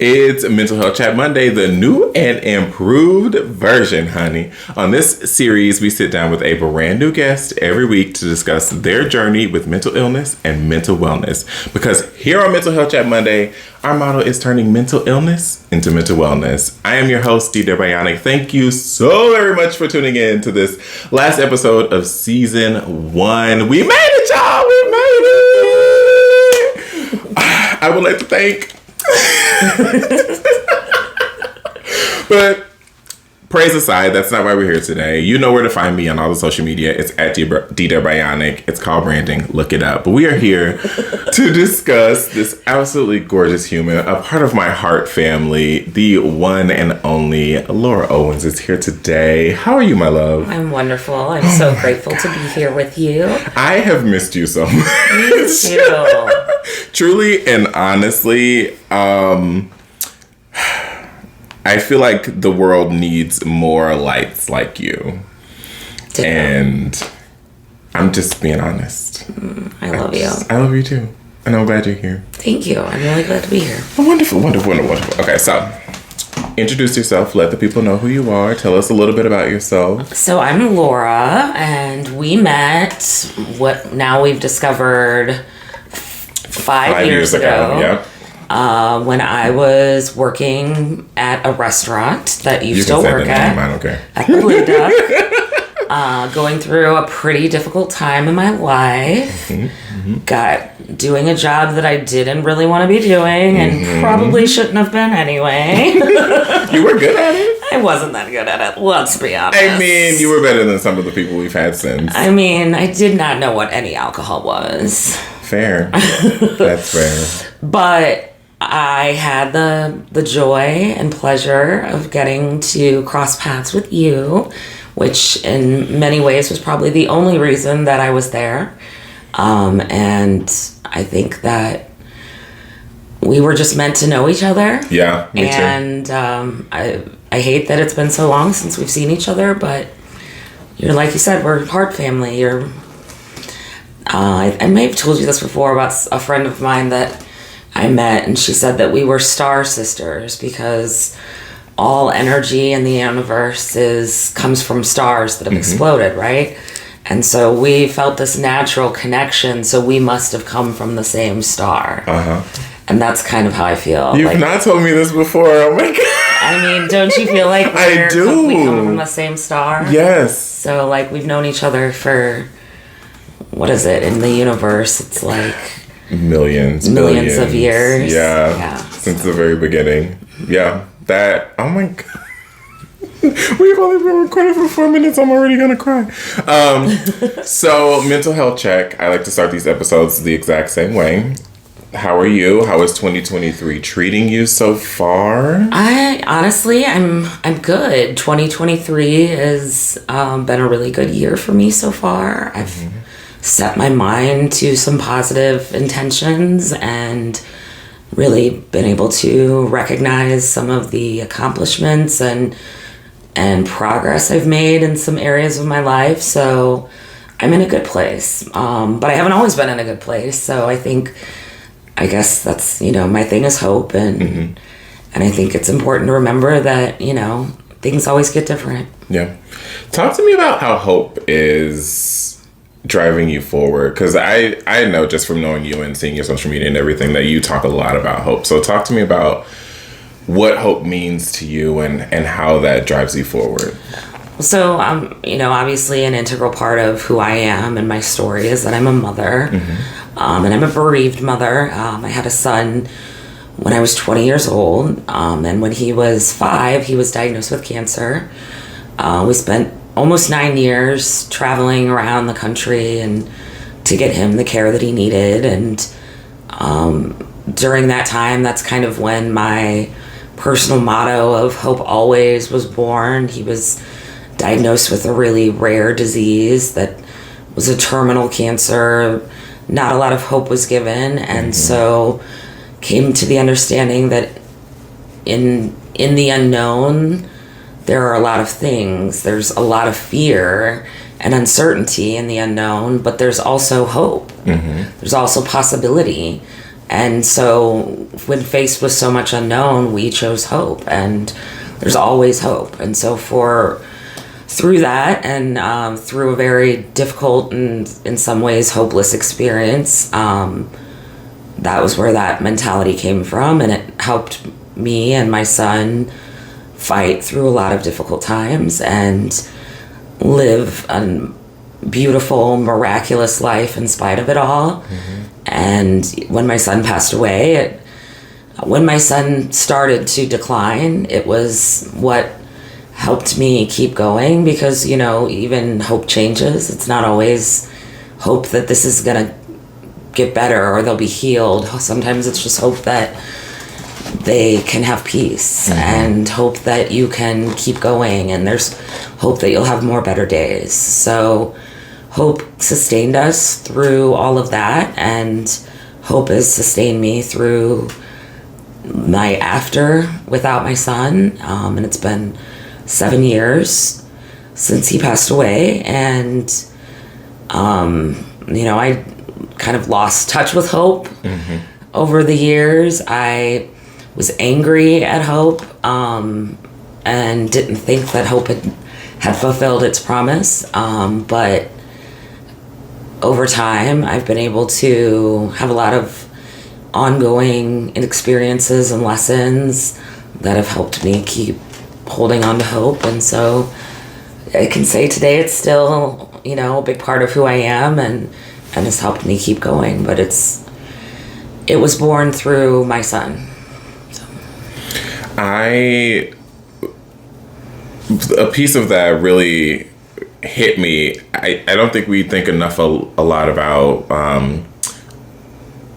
It's Mental Health Chat Monday, the new and improved version, honey. On this series, we sit down with a brand new guest every week to discuss their journey with mental illness and mental wellness. Because here on Mental Health Chat Monday, our motto is turning mental illness into mental wellness. I am your host, DDare Bionic. Thank you so very much for tuning in to this last episode of season 1. We made it, y'all! We made it! I would like to thank... But praise aside, that's not why we're here today. You know where to find me on all the social media. It's at DDare Bionic. It's called branding. Look it up. But we are here to discuss this absolutely gorgeous human, a part of my heart family, the one and only Laura Owens is here today. How are you, my love? I'm wonderful. I'm so grateful to be here with you. I have missed you so much. Me too. Truly and honestly, I feel like the world needs more lights like you. Damn. And I'm just being honest. I love you. I love you too. And I'm glad you're here. Thank you. I'm really glad to be here. Oh, wonderful, wonderful, wonderful, wonderful. Okay, so introduce yourself. Let the people know who you are. Tell us a little bit about yourself. So I'm Laura, and we met, what now we've discovered 5 years ago. Yep. When I was working at a restaurant that you still work at. I don't care. At the Blue Duck. Going through a pretty difficult time in my life. Got doing a job that I didn't really want to be doing and probably shouldn't have been anyway. You were good at it? I wasn't that good at it, let's be honest. I mean, you were better than some of the people we've had since. I mean, I did not know what any alcohol was. Fair. That's fair. But I had the joy and pleasure of getting to cross paths with you, which in many ways was probably the only reason that I was there. And I think that we were just meant to know each other. Yeah, me too. And I hate that it's been so long since we've seen each other, but you're, like you said, we're heart family. I may have told you this before about a friend of mine that I met, and she said that we were star sisters because all energy in the universe comes from stars that have exploded, right? And so we felt this natural connection, so we must have come from the same star. And that's kind of how I feel. You've not told me this before. Oh my God. I mean, don't you feel like I do. We come from the same star? Yes. So, like, we've known each other for, what is it, in the universe? It's like... Millions of years. Yeah. Since the very beginning. Yeah. That, oh my God. We've only been recording for 4 minutes. I'm already going to cry. So, mental health check. I like to start these episodes the exact same way. How are you? How is 2023 treating you so far? I'm good. 2023 has been a really good year for me so far. I've set my mind to some positive intentions and really been able to recognize some of the accomplishments and progress I've made in some areas of my life. So I'm in a good place. But I haven't always been in a good place. So I guess that's, my thing is hope. And I think it's important to remember that, things always get different. Yeah. Talk to me about how hope is driving you forward, because I know just from knowing you and seeing your social media and everything that you talk a lot about hope. So talk to me about what hope means to you and how that drives you forward. So obviously an integral part of who I am and my story is that I'm a mother, and I'm a bereaved mother. I had a son when I was 20 years old, and when he was 5 he was diagnosed with cancer. We spent almost 9 years traveling around the country and to get him the care that he needed. And during that time, that's kind of when my personal motto of hope always was born. He was diagnosed with a really rare disease that was a terminal cancer. Not a lot of hope was given. And so came to the understanding that in the unknown, there are a lot of things. There's a lot of fear and uncertainty in the unknown, but there's also hope. There's also possibility. And so when faced with so much unknown, we chose hope, and there's always hope. And so through that, and through a very difficult and in some ways hopeless experience, that was where that mentality came from, and it helped me and my son fight through a lot of difficult times and live a beautiful, miraculous life in spite of it all. Mm-hmm. And when my son passed away, when my son started to decline, it was what helped me keep going, because, you know, even hope changes. It's not always hope that this is going to get better or they'll be healed. Sometimes it's just hope that they can have peace, mm-hmm. and hope that you can keep going, and there's hope that you'll have more better days. So hope sustained us through all of that, and hope has sustained me through my after without my son. And it's been 7 years since he passed away, and you know, I kind of lost touch with hope, mm-hmm. over the years. I was angry at hope, and didn't think that hope had fulfilled its promise, but over time I've been able to have a lot of ongoing experiences and lessons that have helped me keep holding on to hope. And so I can say today it's still, you know, a big part of who I am, and has helped me keep going. But it was born through my son. So. A piece of that really hit me. I don't think we think enough a lot about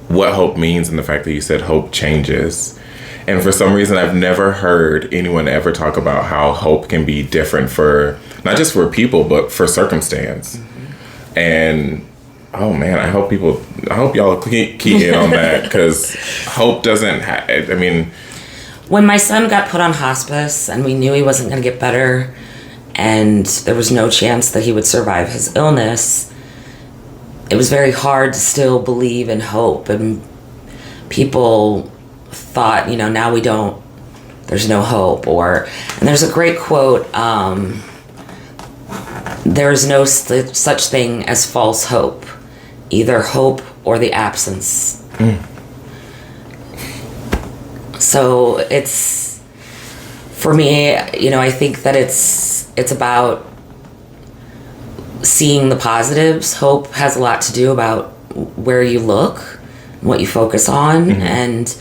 what hope means, and the fact that you said hope changes. And for some reason, I've never heard anyone ever talk about how hope can be different for, not just for people, but for circumstance. Mm-hmm. And oh man, I hope y'all key in on that, because hope doesn't I mean, when my son got put on hospice and we knew he wasn't going to get better, and there was no chance that he would survive his illness, it was very hard to still believe in hope. And people thought, you know, now there's no hope. And there's a great quote, there is no such thing as false hope, either hope or the absence. Mm. So it's, for me, you know, I think that it's about seeing the positives. Hope has a lot to do about where you look, what you focus on, mm-hmm. and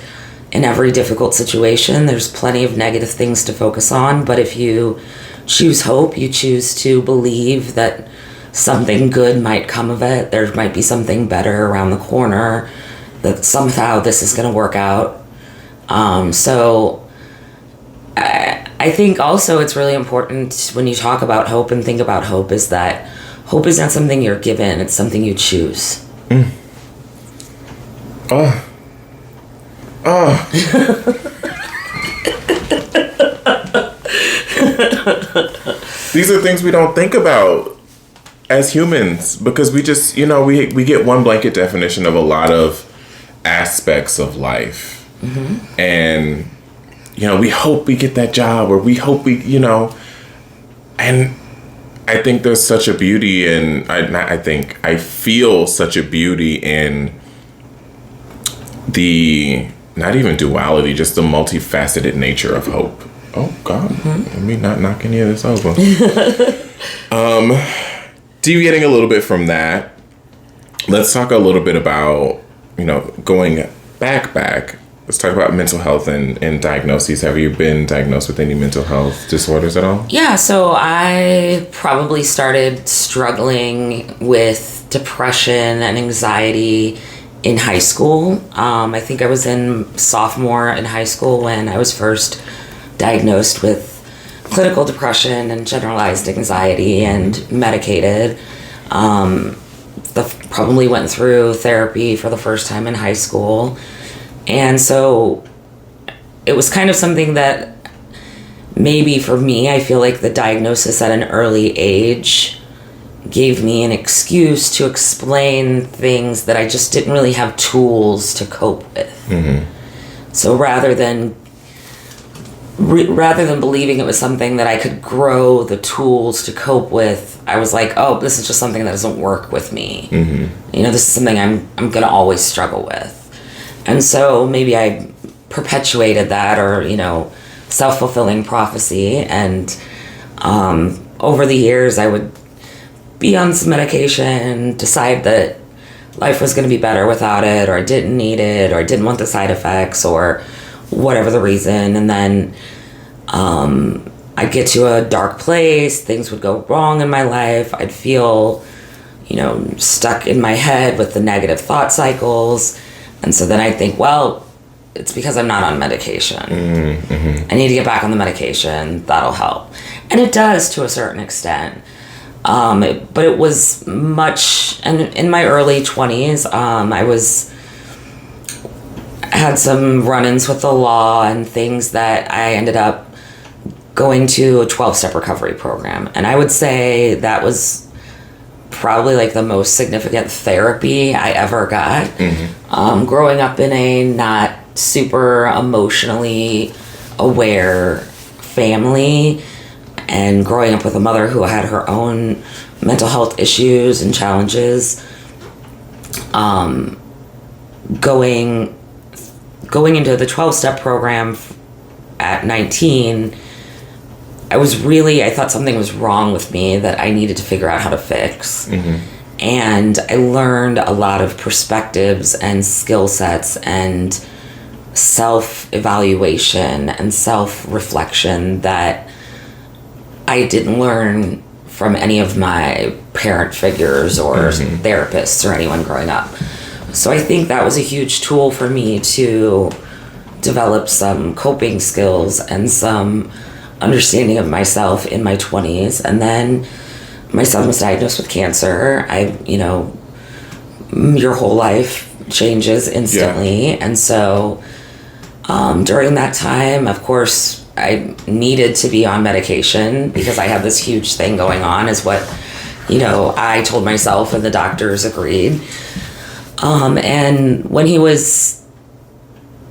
in every difficult situation, there's plenty of negative things to focus on. But if you choose hope, you choose to believe that something good might come of it. There might be something better around the corner, that somehow this is going to work out. So I think also it's really important when you talk about hope and think about hope, is that hope is not something you're given, it's something you choose. Mm. These are things we don't think about as humans, because we just, you know, we get one blanket definition of a lot of aspects of life. Mm-hmm. And, you know, we hope we get that job, or we hope we, you know, and I think there's such a beauty in, I feel such a beauty in the, not even duality, just the multifaceted nature of hope. Oh God, mm-hmm. Let me not knock any of this over. Deviating a little bit from that, let's talk a little bit about, you know, going back. Let's talk about mental health and diagnoses. Have you been diagnosed with any mental health disorders at all? Yeah, so I probably started struggling with depression and anxiety in high school. I think I was in sophomore in high school when I was first diagnosed with clinical depression and generalized anxiety and medicated. Probably went through therapy for the first time in high school. And so it was kind of something that maybe for me, I feel like the diagnosis at an early age gave me an excuse to explain things that I just didn't really have tools to cope with. So rather than believing it was something that I could grow the tools to cope with, I was like, oh, this is just something that doesn't work with me. This is something I'm going to always struggle with. And so maybe I perpetuated that, or, self-fulfilling prophecy. And over the years, I would be on some medication, decide that life was going to be better without it, or I didn't need it, or I didn't want the side effects, or whatever the reason. And then I'd get to a dark place, things would go wrong in my life, I'd feel, stuck in my head with the negative thought cycles. And so then I'd think, well, it's because I'm not on medication. I need to get back on the medication, that'll help. And it does to a certain extent. But it was much, and in my early 20s, I had some run-ins with the law and things that I ended up going to a 12-step recovery program. And I would say that was probably like the most significant therapy I ever got. Growing up in a not super emotionally aware family, and growing up with a mother who had her own mental health issues and challenges, going into the 12-step program at 19, I thought something was wrong with me that I needed to figure out how to fix. And I learned a lot of perspectives and skill sets and self-evaluation and self-reflection that I didn't learn from any of my parent figures or therapists or anyone growing up. So I think that was a huge tool for me to develop some coping skills and some understanding of myself in my 20s. And then my son was diagnosed with cancer. Your whole life changes instantly. Yeah. And so during that time, of course, I needed to be on medication because I had this huge thing going on, is what, I told myself, and the doctors agreed. And when he was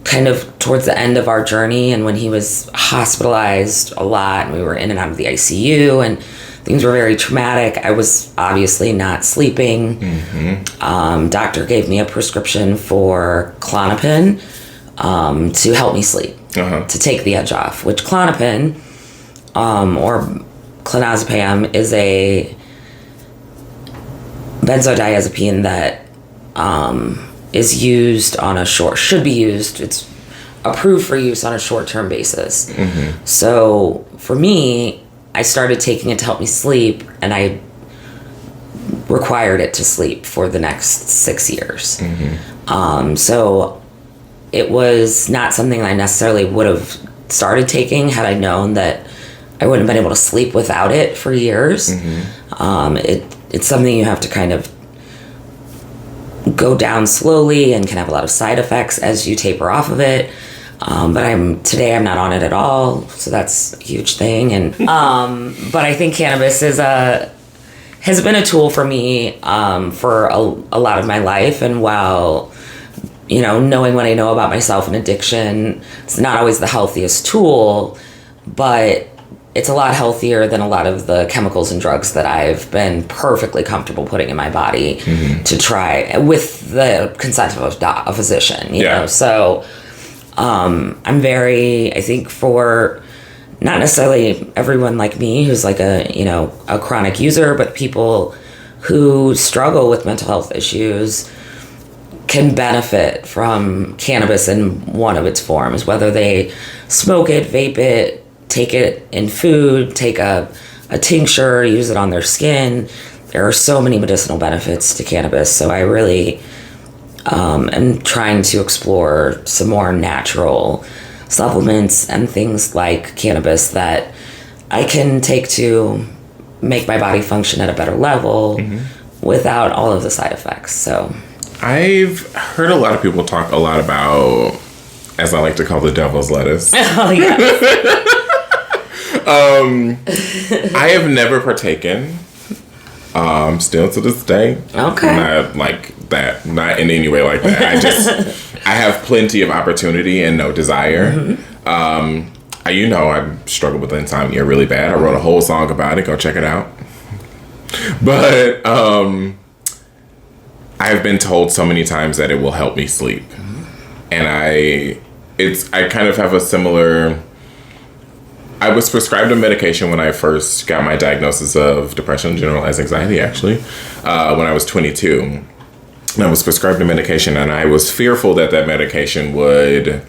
kind of towards the end of our journey, and when he was hospitalized a lot, and we were in and out of the ICU, and things were very traumatic, I was obviously not sleeping. Doctor gave me a prescription for Klonopin to help me sleep, to take the edge off, which Klonopin, or clonazepam, is a benzodiazepine that is used on a it's approved for use on a short-term basis. So for me, I started taking it to help me sleep, and I required it to sleep for the next 6 years. So it was not something I necessarily would have started taking had I known that I wouldn't have been able to sleep without it for years. It's something you have to kind of go down slowly, and can have a lot of side effects as you taper off of it. But today I'm not on it at all, so that's a huge thing. And but I think cannabis has been a tool for me for a lot of my life. And while knowing what I know about myself and addiction, it's not always the healthiest tool, but it's a lot healthier than a lot of the chemicals and drugs that I've been perfectly comfortable putting in my body to try with the consent of a physician, you know? So I'm I think for not necessarily everyone like me who's like a chronic user, but people who struggle with mental health issues can benefit from cannabis in one of its forms, whether they smoke it, vape it, take it in food, take a tincture, use it on their skin. There are so many medicinal benefits to cannabis. So I really am trying to explore some more natural supplements and things like cannabis that I can take to make my body function at a better level without all of the side effects. So I've heard a lot of people talk a lot about, as I like to call the devil's lettuce. Oh, yeah. I have never partaken Still to this day. Okay. Not like that. Not in any way like that. I have plenty of opportunity and no desire. I struggle with insomnia really bad. I wrote a whole song about it. Go check it out. But I've been told so many times that it will help me sleep. And I kind of have a similar... I was prescribed a medication when I first got my diagnosis of depression and generalized anxiety, actually, when I was 22. And I was prescribed a medication, and I was fearful that medication would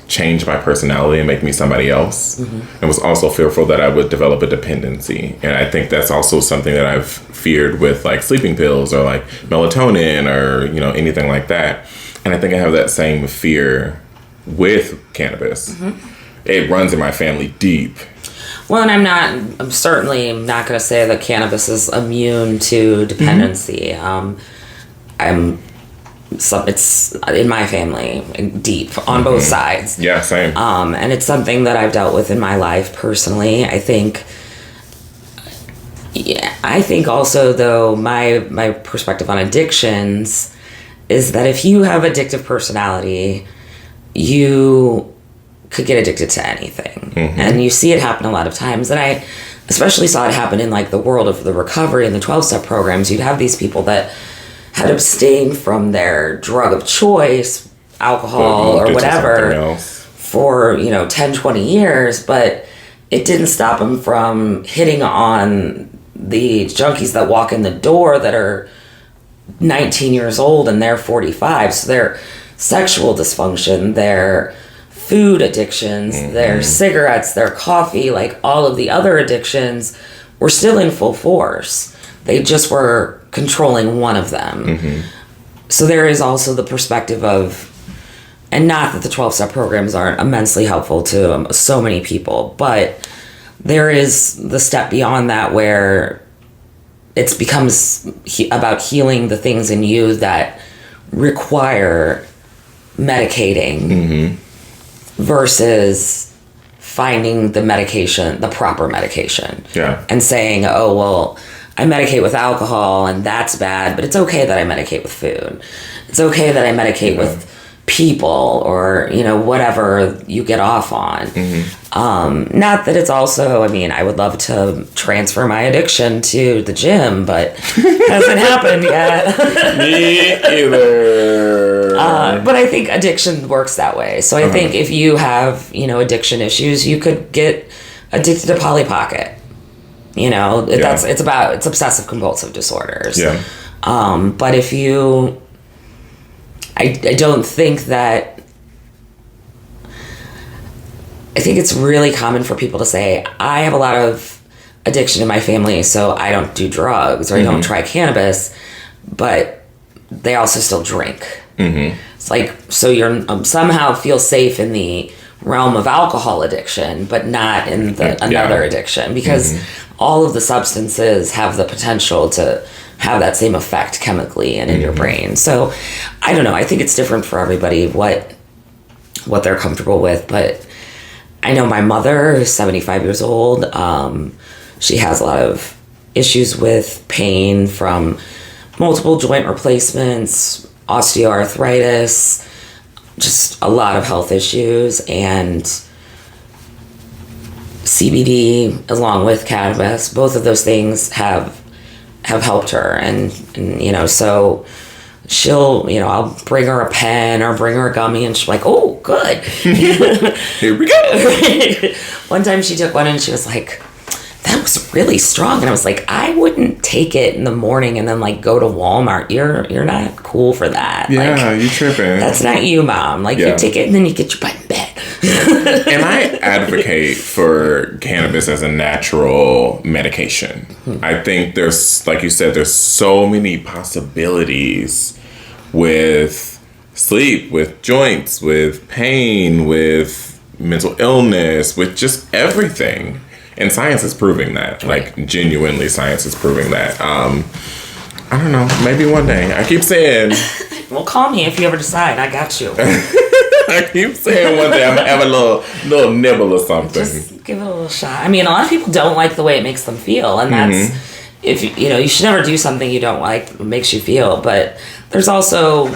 change my personality and make me somebody else. I was also fearful that I would develop a dependency. And I think that's also something that I've feared with like sleeping pills or like melatonin or, anything like that. And I think I have that same fear with cannabis. It runs in my family deep. Well, and I'm certainly not going to say that cannabis is immune to dependency. It's in my family deep on both sides. Yeah, same. And it's something that I've dealt with in my life personally. I think also though my perspective on addictions is that if you have addictive personality, you could get addicted to anything. And you see it happen a lot of times. And I especially saw it happen in like the world of the recovery and the 12-step programs. You'd have these people that had abstained from their drug of choice, alcohol or whatever, for 10, 20 years, but it didn't stop them from hitting on the junkies that walk in the door that are 19 years old and they're 45. So their sexual dysfunction, their food addictions, their cigarettes, their coffee, like all of the other addictions were still in full force. They just were controlling one of them. So there is also the perspective of, and not that the 12-step programs aren't immensely helpful to so many people, but there is the step beyond that where it becomes about healing the things in you that require medicating versus finding the medication, the proper medication. And saying, oh, well, I medicate with alcohol and that's bad, but it's okay that I medicate with food. It's okay that I medicate with people or, whatever you get off on. Not that it's also, I would love to transfer my addiction to the gym, but hasn't happened yet. Me either. But I think addiction works that way. So I think if you have, addiction issues, you could get addicted to Polly Pocket. It's obsessive compulsive disorders. But if you, I don't think that, I think it's really common for people to say, I have a lot of addiction in my family, so I don't do drugs or I don't try cannabis, but they also still drink. It's like, so you're somehow feel safe in the realm of alcohol addiction, but not in another addiction, because all of the substances have the potential to have that same effect chemically and in your brain. So I don't know. I think it's different for everybody what they're comfortable with. But I know my mother, who's 75 years old, she has a lot of issues with pain from multiple joint replacements, osteoarthritis, just a lot of health issues, and CBD along with cannabis, both of those things have helped her. And so she'll, I'll bring her a pen or bring her a gummy and she's like, oh, good. Here we go. One time she took one and she was like, that was really strong. And I was like, I wouldn't take it in the morning and then like go to Walmart. You're not cool for that. Yeah, you tripping. That's not you, Mom. Like you take it and then you get your butt in bed. And I advocate for cannabis as a natural medication. I think there's, like you said, there's so many possibilities with sleep, with joints, with pain, with mental illness, with just everything. And science is proving that. Like, genuinely, science is proving that. I don't know. Maybe one day. I keep saying... Well, call me if you ever decide. I got you. I keep saying one day I'm going to have a little nibble or something. Just give it a little shot. A lot of people don't like the way it makes them feel. And that's... if you should never do something you don't like, it makes you feel, but there's also,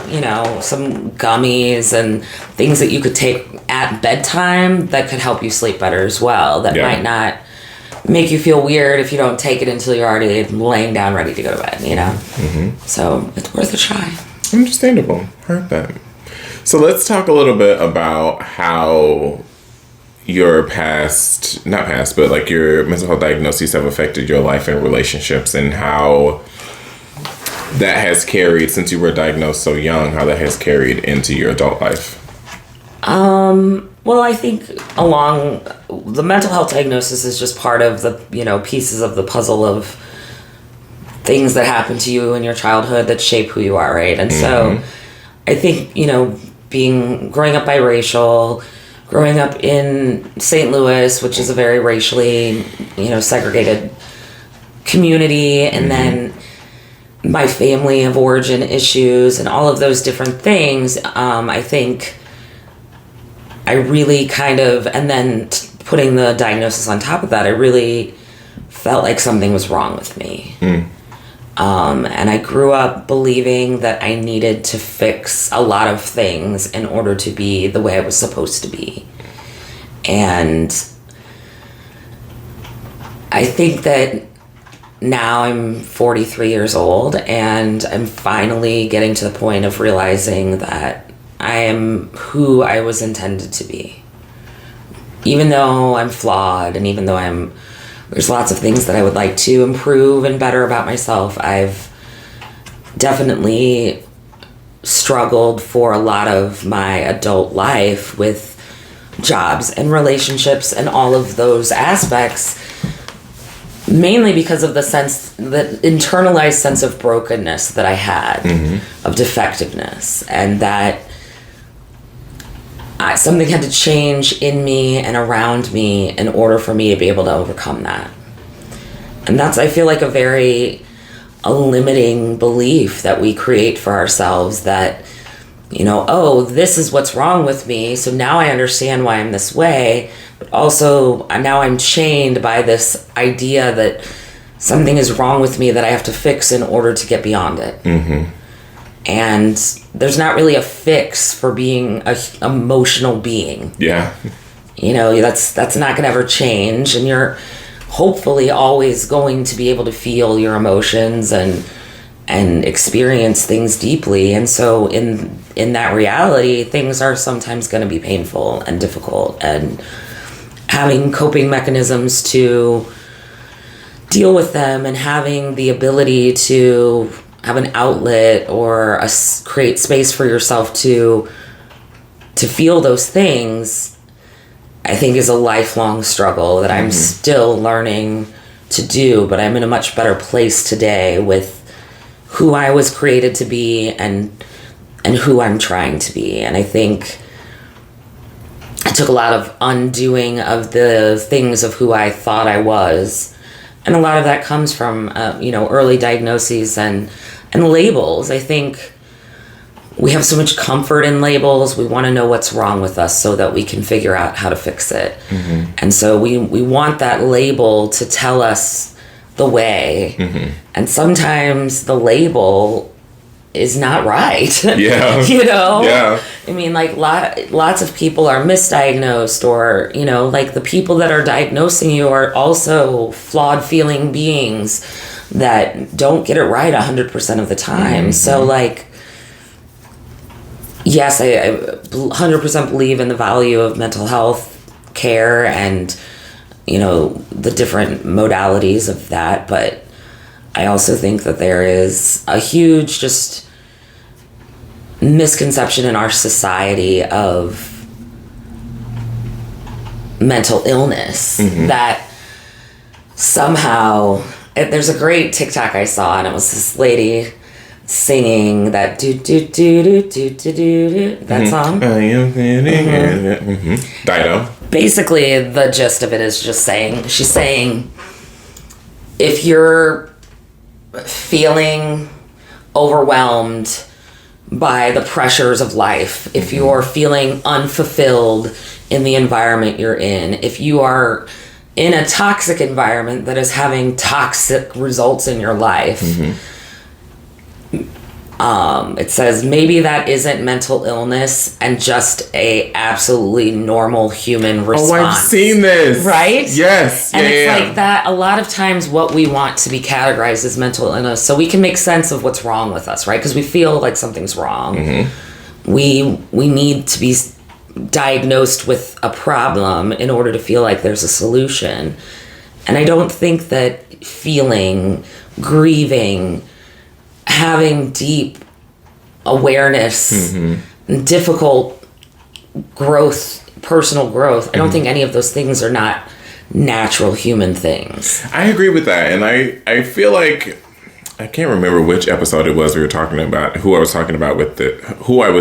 some gummies and things that you could take at bedtime that could help you sleep better as well. That might not make you feel weird if you don't take it until you're already laying down ready to go to bed, So it's worth a try. Understandable. Heard that. So let's talk a little bit about how your like your mental health diagnoses have affected your life and relationships, and how that has carried, since you were diagnosed so young, how that has carried into your adult life. Well, I think along the mental health diagnosis is just part of the, pieces of the puzzle of things that happen to you in your childhood that shape who you are, right? And so I think, growing up biracial, growing up in St. Louis, which is a very racially, segregated community, and then my family of origin issues and all of those different things, I think I really and then putting the diagnosis on top of that, I really felt like something was wrong with me. And I grew up believing that I needed to fix a lot of things in order to be the way I was supposed to be. And I think that now I'm 43 years old, and I'm finally getting to the point of realizing that I am who I was intended to be. Even though I'm flawed, and even though there's lots of things that I would like to improve and better about myself, I've definitely struggled for a lot of my adult life with jobs and relationships and all of those aspects, mainly because of the internalized sense of brokenness that I had, of defectiveness, and that something had to change in me and around me in order for me to be able to overcome that. And that's, I feel like, a limiting belief that we create for ourselves, that, this is what's wrong with me, so now I understand why I'm this way, but also now I'm chained by this idea that something is wrong with me that I have to fix in order to get beyond it. And there's not really a fix for being an emotional being. Yeah. That's not going to ever change. And you're hopefully always going to be able to feel your emotions and experience things deeply. And so in that reality, things are sometimes going to be painful and difficult. And having coping mechanisms to deal with them, and having the ability to have an outlet or create space for yourself to feel those things, I think is a lifelong struggle that I'm still learning to do, but I'm in a much better place today with who I was created to be and who I'm trying to be. And I think I took a lot of undoing of the things of who I thought I was. And a lot of that comes from, early diagnoses and labels. I think we have so much comfort in labels. We want to know what's wrong with us so that we can figure out how to fix it. And so we want that label to tell us the way. And sometimes the label is not right. Yeah. Yeah. I mean, like lots of people are misdiagnosed, or, like the people that are diagnosing you are also flawed feeling beings that don't get it right 100% of the time. So like, yes, I 100% believe in the value of mental health care and, the different modalities of that. But I also think that there is a huge just misconception in our society of mental illness that somehow, there's a great TikTok I saw, and it was this lady singing that do do do do do do do that song. Dido. Basically, the gist of it is just she's saying, if you're feeling overwhelmed by the pressures of life, if you're feeling unfulfilled in the environment you're in, if you are in a toxic environment that is having toxic results in your life, it says maybe that isn't mental illness and just a absolutely normal human response. Oh, I've seen this. Right? Yes. And it's like that. A lot of times what we want to be categorized as mental illness so we can make sense of what's wrong with us, right? Because we feel like something's wrong. We need to be diagnosed with a problem in order to feel like there's a solution. And I don't think that feeling, grieving, having deep awareness, difficult growth, personal growth, I don't think any of those things are not natural human things. I agree with that. And I feel like, I can't remember which episode it was we were talking about, who I was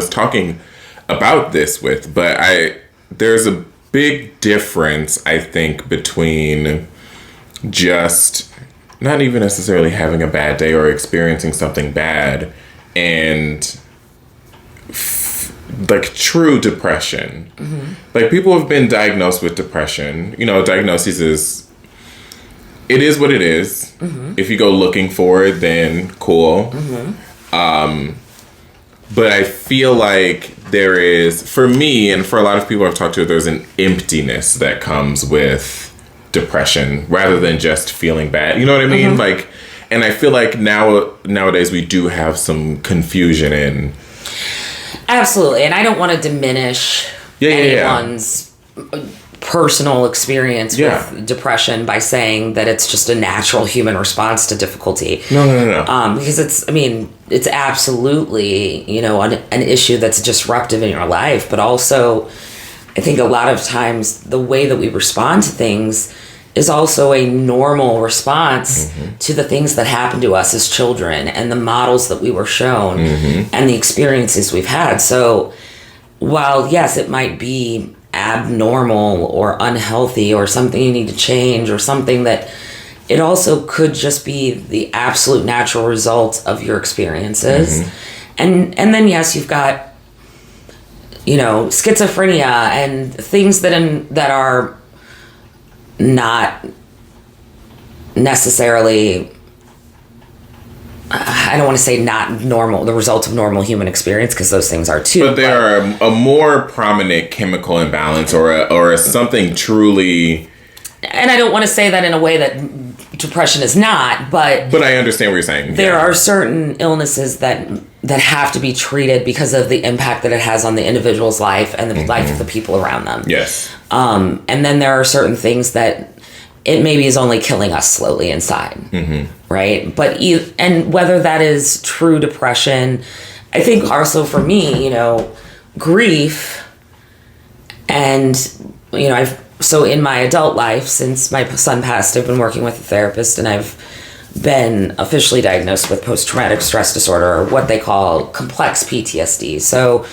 talking about this with, but there's a big difference, I think, between just not even necessarily having a bad day or experiencing something bad and like true depression. Like, people have been diagnosed with depression. You know, diagnosis it is what it is. If you go looking for it, then cool. But I feel like there is, for me and for a lot of people I've talked to, there's an emptiness that comes with depression rather than just feeling bad. You know what I mean? Like, and I feel like nowadays we do have some confusion in. Absolutely. And I don't want to diminish anyone's personal experience with depression by saying that it's just a natural human response to difficulty. No. Because it's absolutely, you know, an issue that's disruptive in your life. But also, I think a lot of times the way that we respond to things is also a normal response to the things that happen to us as children and the models that we were shown and the experiences we've had. So while, yes, it might be abnormal or unhealthy or something you need to change or something that it also could just be the absolute natural result of your experiences. And then, yes, you've got, you know, schizophrenia and things that are not necessarily, I don't want to say not normal, the result of normal human experience, because those things are too. But they are a more prominent chemical imbalance or something truly. And I don't want to say that in a way that depression is not, but I understand what you're saying. There are certain illnesses that have to be treated because of the impact that it has on the individual's life and the life of the people around them. Yes. And then there are certain things that it maybe is only killing us slowly inside. Right? But and whether that is true depression, I think also for me, you know, grief and, you know, so in my adult life, since my son passed, I've been working with a therapist and I've been officially diagnosed with post-traumatic stress disorder, or what they call complex PTSD. So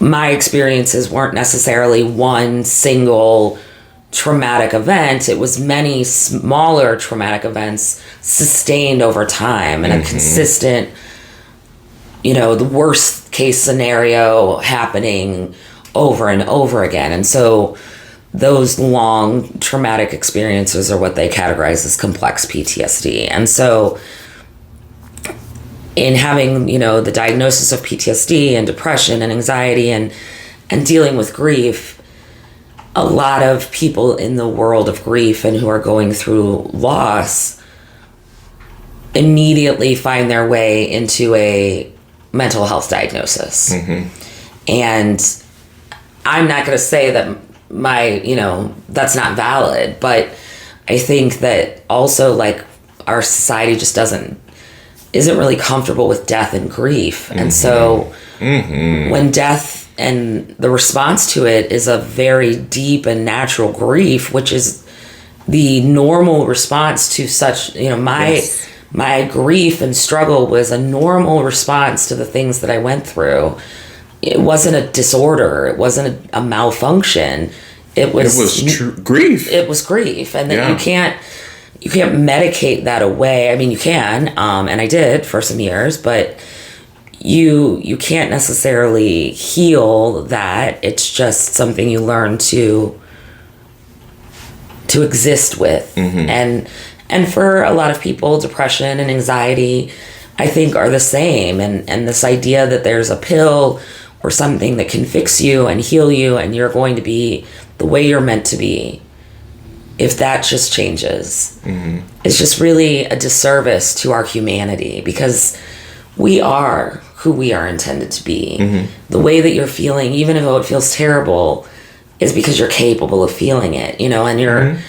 my experiences weren't necessarily one single traumatic event. It was many smaller traumatic events sustained over time and a consistent, you know, the worst case scenario happening over and over again. And so those long traumatic experiences are what they categorize as complex PTSD. And so in having, you know, the diagnosis of PTSD and depression and anxiety and dealing with grief, a lot of people in the world of grief and who are going through loss immediately find their way into a mental health diagnosis. And I'm not going to say that that's not valid, but I think that also, like, our society just isn't really comfortable with death and grief. And so when death and the response to it is a very deep and natural grief, which is the normal response to such, you know, my grief and struggle was a normal response to the things that I went through. It wasn't a disorder. It wasn't a malfunction. It was true grief. It was grief. And then you can't medicate that away. I mean, you can, and I did for some years, but you can't necessarily heal that. It's just something you learn to to exist with. And for a lot of people, depression and anxiety, I think, are the same. And this idea that there's a pill or something that can fix you and heal you and you're going to be the way you're meant to be, if that just changes, it's just really a disservice to our humanity, because we are who we are intended to be. The way that you're feeling, even if it feels terrible, is because you're capable of feeling it, you know, and you're,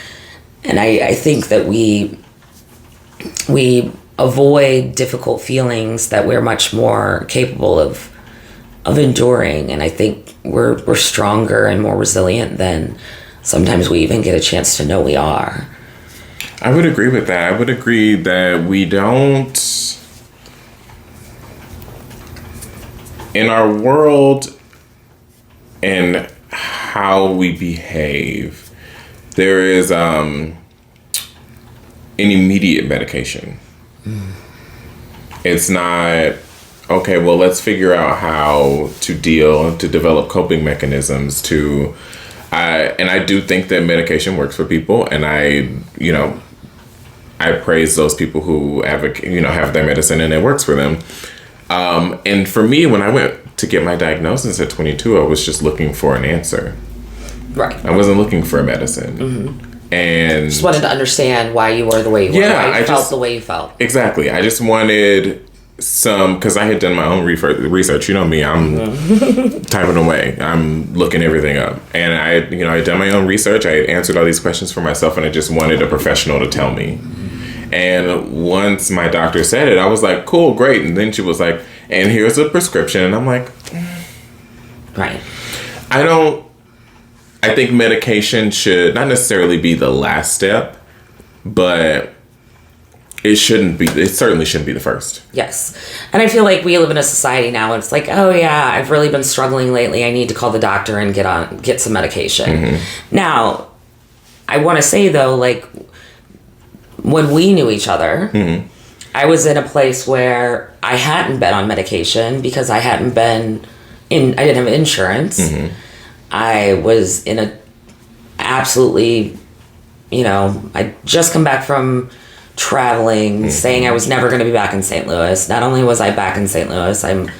and I think that we avoid difficult feelings that we're much more capable of enduring. And I think we're stronger and more resilient than sometimes we even get a chance to know we are. I would agree with that. I would agree that we don't, in our world and how we behave, there is an immediate medication. It's not, okay, well, let's figure out how to develop coping mechanisms and I do think that medication works for people, and I praise those people who have their medicine and it works for them. And for me, when I went to get my diagnosis at 22, I was just looking for an answer. Right. I wasn't looking for a medicine. And just wanted to understand why you were the way you were. Why you felt the way you felt. Exactly. I just wanted because I had done my own research. You know me, I'm typing away. I'm looking everything up. And I had done my own research. I had answered all these questions for myself, and I just wanted a professional to tell me. And once my doctor said it, I was like, cool, great. And then she was like, and here's a prescription. And I'm like, right. I think medication should not necessarily be the last step, but it certainly shouldn't be the first. Yes. And I feel like we live in a society now and it's like, oh yeah, I've really been struggling lately. I need to call the doctor and get some medication. Now, I want to say though, like when we knew each other, I was in a place where I hadn't been on medication because I didn't have insurance. I was in a absolutely, I'd just come back from traveling, saying I was never going to be back in St. Louis. Not only was I back in St. Louis, I'm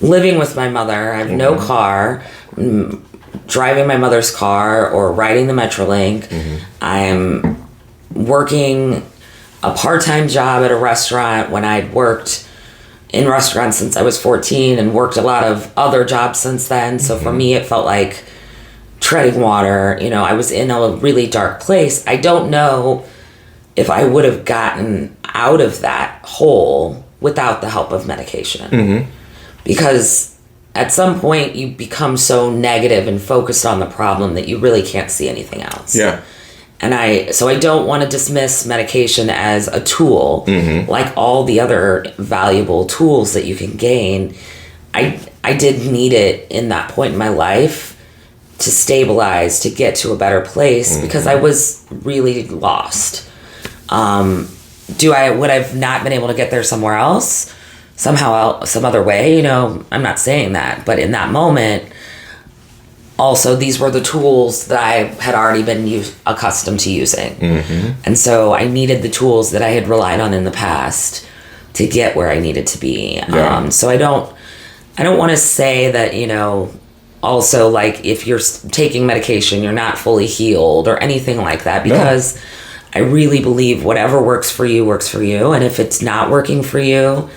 living with my mother. I have no car. I'm driving my mother's car or riding the Metrolink. I'm working a part-time job at a restaurant when I'd worked in restaurants since I was 14 and worked a lot of other jobs since then. So for me, it felt like treading water. I was in a really dark place. I don't know if I would have gotten out of that hole without the help of medication. Because at some point you become so negative and focused on the problem that you really can't see anything else. Yeah. And I don't want to dismiss medication as a tool, like all the other valuable tools that you can gain. I did need it in that point in my life to stabilize, to get to a better place, because I was really lost. Would I've not been able to get there somewhere else, somehow, some other way? I'm not saying that, but in that moment, also these were the tools that I had already been accustomed to using, and so I needed the tools that I had relied on in the past to get where I needed to be. Yeah. So I don't want to say that also like if you're taking medication, you're not fully healed or anything like that, because. No. I really believe whatever works for you, and if it's not working for you,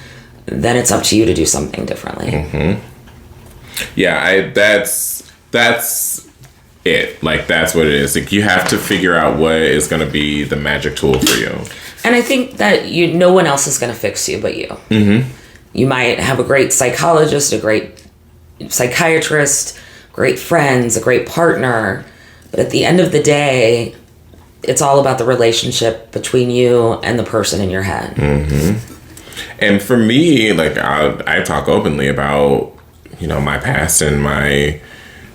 then it's up to you to do something differently. Yeah, that's it. Like, that's what it is. Like, you have to figure out what is going to be the magic tool for you. And I think that no one else is going to fix you but you. You might have a great psychologist, a great psychiatrist, great friends, a great partner, but at the end of the day, it's all about the relationship between you and the person in your head. And for me, like I talk openly about, my past and my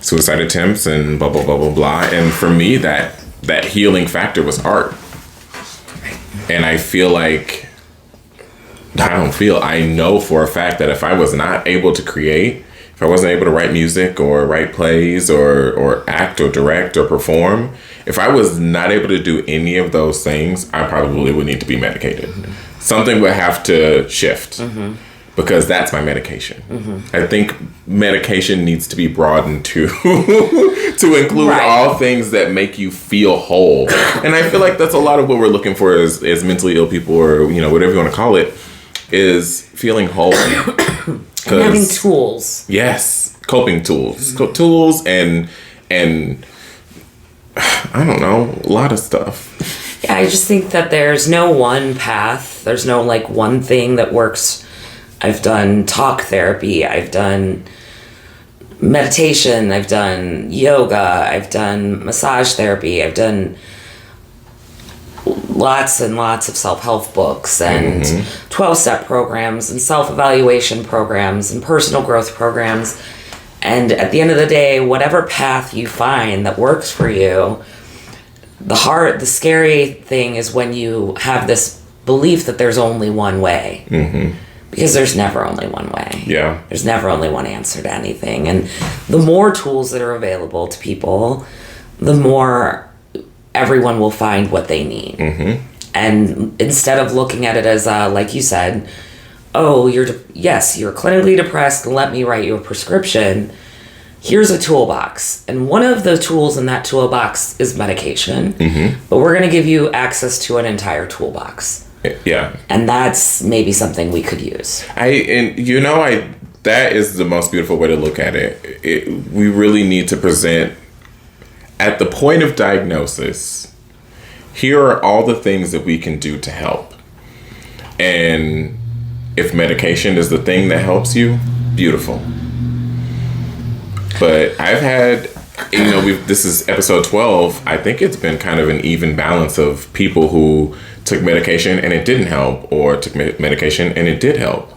suicide attempts and blah, blah, blah, blah, blah. And for me, that healing factor was art. And I feel like, I know for a fact that if I was not able to create, if if I wasn't able to write music or write plays or act or direct or perform, if I was not able to do any of those things, I probably would need to be medicated. Something would have to shift because that's my medication. I think medication needs to be broadened to include all things that make you feel whole. And I feel like that's a lot of what we're looking for as mentally ill people, or whatever you want to call it, is feeling whole. And having tools. Yes, coping tools. Tools and I don't know, a lot of stuff. Yeah, I just think that there's no one path. There's no one thing that works. I've done talk therapy. I've done meditation. I've done yoga. I've done massage therapy. I've done lots and lots of self-help books and 12-step programs and self-evaluation programs and personal growth programs. And at the end of the day, whatever path you find that works for you, the scary thing is when you have this belief that there's only one way. Because there's never only one way. Yeah. There's never only one answer to anything. And the more tools that are available to people, the more everyone will find what they need. And instead of looking at it as, like you said, oh, you're clinically depressed, let me write you a prescription. Here's a toolbox. And one of the tools in that toolbox is medication. But we're going to give you access to an entire toolbox. Yeah. And that's maybe something we could use. That is the most beautiful way to look at it. We really need to present at the point of diagnosis, here are all the things that we can do to help. And if medication is the thing that helps you, beautiful. But I've had, this is episode 12. I think it's been kind of an even balance of people who took medication and it didn't help, or took medication and it did help.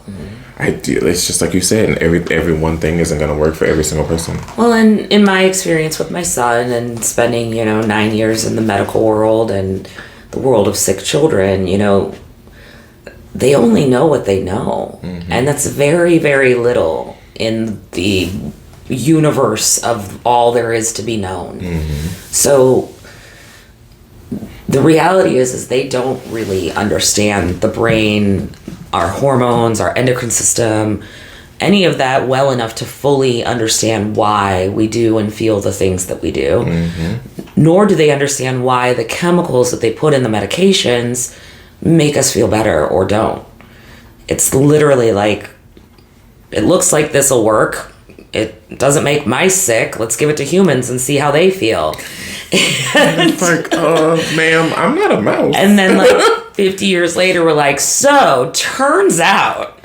It's just like you said, and every one thing isn't going to work for every single person. Well, and in my experience with my son and spending, 9 years in the medical world and the world of sick children, they only know what they know. And that's very, very little in the universe of all there is to be known. So the reality is they don't really understand the brain, our hormones, our endocrine system, any of that well enough to fully understand why we do and feel the things that we do. Nor do they understand why the chemicals that they put in the medications make us feel better or don't. It's literally like, it looks like this will work. It doesn't make mice sick. Let's give it to humans and see how they feel. And it's like, ma'am, I'm not a mouse. And then 50 years later, we're like, so turns out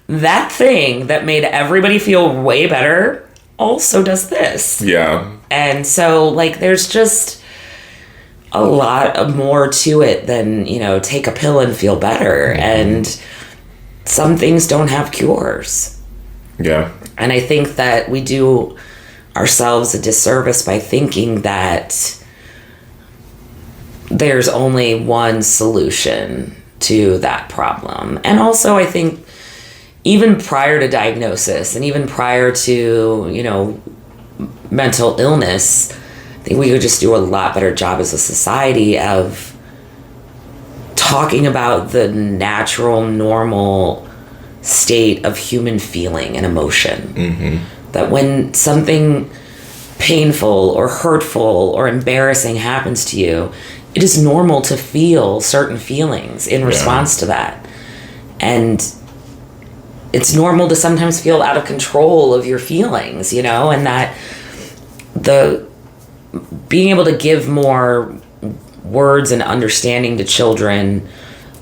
that thing that made everybody feel way better also does this. Yeah. And so there's just a lot more to it than, take a pill and feel better. And some things don't have cures. Yeah. And I think that we do ourselves a disservice by thinking that there's only one solution to that problem. And also, I think even prior to diagnosis and even prior to, mental illness, I think we could just do a lot better job as a society of talking about the natural, normal state of human feeling and emotion. That when something painful or hurtful or embarrassing happens to you, it is normal to feel certain feelings in response to that. And it's normal to sometimes feel out of control of your feelings, and that the being able to give more words and understanding to children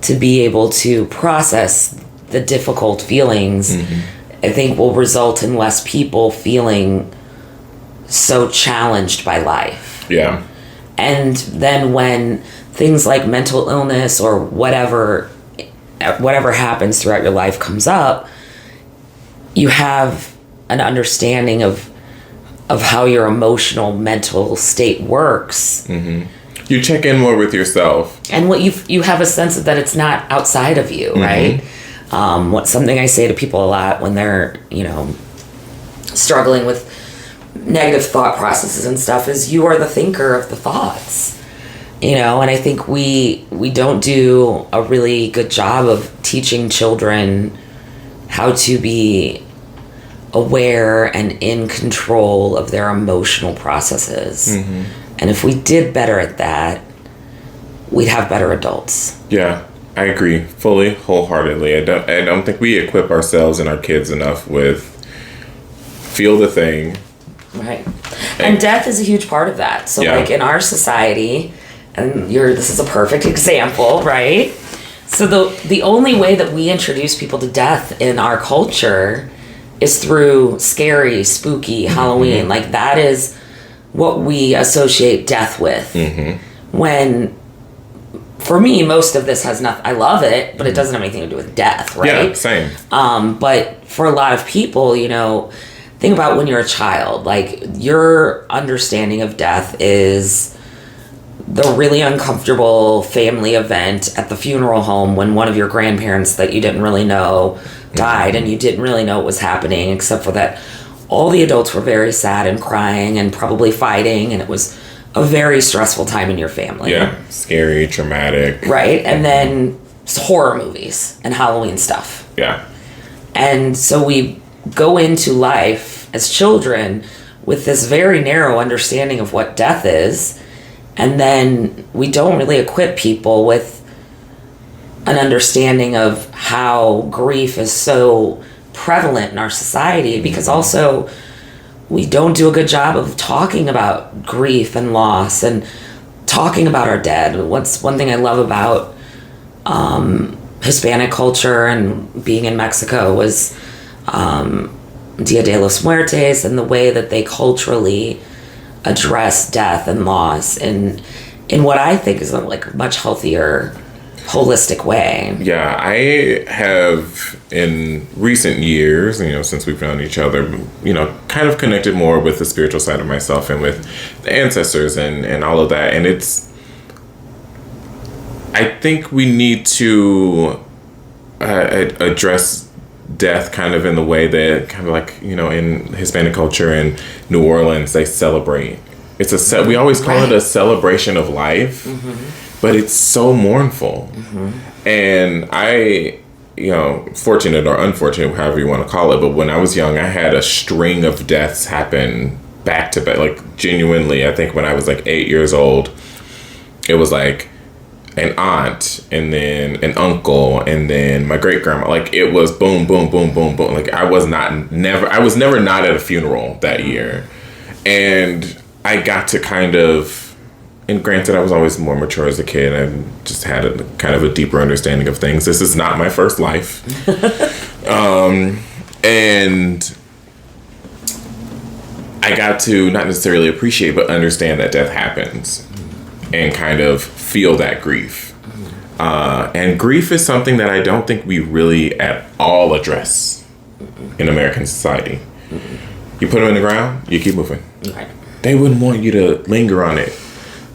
to be able to process the difficult feelings, I think will result in less people feeling so challenged by life. Yeah. And then when things like mental illness or whatever happens throughout your life comes up, you have an understanding of how your emotional mental state works. You check in more with yourself. And what you have a sense of that it's not outside of you, right? Something I say to people a lot when they're, struggling with negative thought processes and stuff, is you are the thinker of the thoughts, and I think we don't do a really good job of teaching children how to be aware and in control of their emotional processes. And if we did better at that, we'd have better adults. Yeah, I agree fully, wholeheartedly. I don't think we equip ourselves and our kids enough with feel the thing. Right. And death is a huge part of that. So like in our society, and this is a perfect example, right? So the only way that we introduce people to death in our culture is through scary, spooky Halloween. Like that is what we associate death with. When, for me, most of this has nothing. I love it, but it doesn't have anything to do with death, right? Yeah, same. But for a lot of people, think about when you're a child. Like your understanding of death is the really uncomfortable family event at the funeral home when one of your grandparents that you didn't really know died, and you didn't really know what was happening, except for that all the adults were very sad and crying and probably fighting, and it was a very stressful time in your family. Yeah, scary, traumatic. Right, and then horror movies and Halloween stuff. Yeah. And so we go into life as children with this very narrow understanding of what death is, and then we don't really equip people with an understanding of how grief is so prevalent in our society, because also we don't do a good job of talking about grief and loss and talking about our dead. What's one thing I love about Hispanic culture and being in Mexico was Dia de los Muertos, and the way that they culturally address death and loss in what I think is a much healthier, holistic way. Yeah, I have in recent years, since we've known each other, kind of connected more with the spiritual side of myself and with the ancestors and all of that. And I think we need to address death kind of in the way that kind of in Hispanic culture in New Orleans, they celebrate. We always call it a celebration of life. But it's so mournful. And I, fortunate or unfortunate, however you want to call it, but when I was young, I had a string of deaths happen back to back. Genuinely, I think when I was 8 years old, it was an aunt, and then an uncle, and then my great grandma. It was boom, boom, boom, boom, boom. I was never not at a funeral that year. And I got to kind of, and granted, I was always more mature as a kid. I just had a kind of a deeper understanding of things. This is not my first life. And I got to not necessarily appreciate, but understand that death happens and kind of feel that grief. And grief is something that I don't think we really at all address in American society. You put them in the ground, you keep moving. Right. They wouldn't want you to linger on it.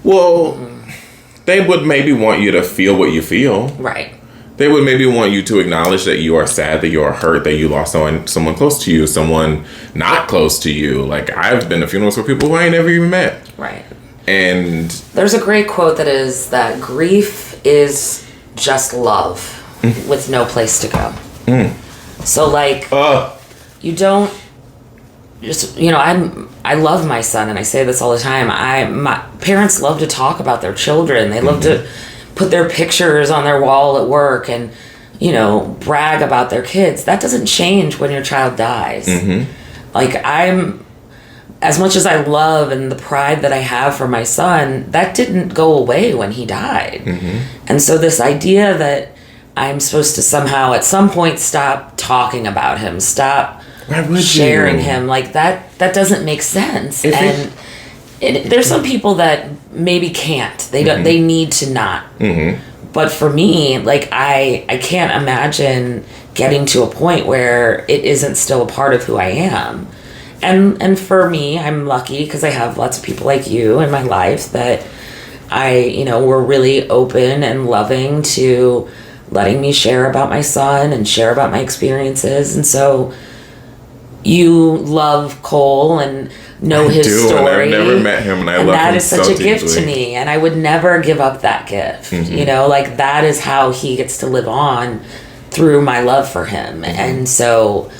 Well, they would maybe want you to feel what you feel. Right. They would maybe want you to acknowledge that you are sad, that you are hurt, that you lost someone close to you, someone not close to you. I've been to funerals for people who I ain't never even met. Right. And there's a great quote that is that grief is just love with no place to go. So you don't just, I love my son, and I say this all the time. My parents love to talk about their children. They love to put their pictures on their wall at work and, brag about their kids. That doesn't change when your child dies. I'm, as much as I love and the pride that I have for my son, that didn't go away when he died. And so this idea that I'm supposed to somehow at some point stop talking about him, stop sharing him, that doesn't make sense. There's some people that maybe can't. They don't. They need to not. But for me, I can't imagine getting to a point where it isn't still a part of who I am. And for me, I'm lucky because I have lots of people like you in my life that were really open and loving to letting me share about my son and share about my experiences. And so you love Cole and know his story. And I've never met him, and I love him so deeply. That is such a gift to me, and I would never give up that gift. You know, like, that is how he gets to live on through my love for him. And so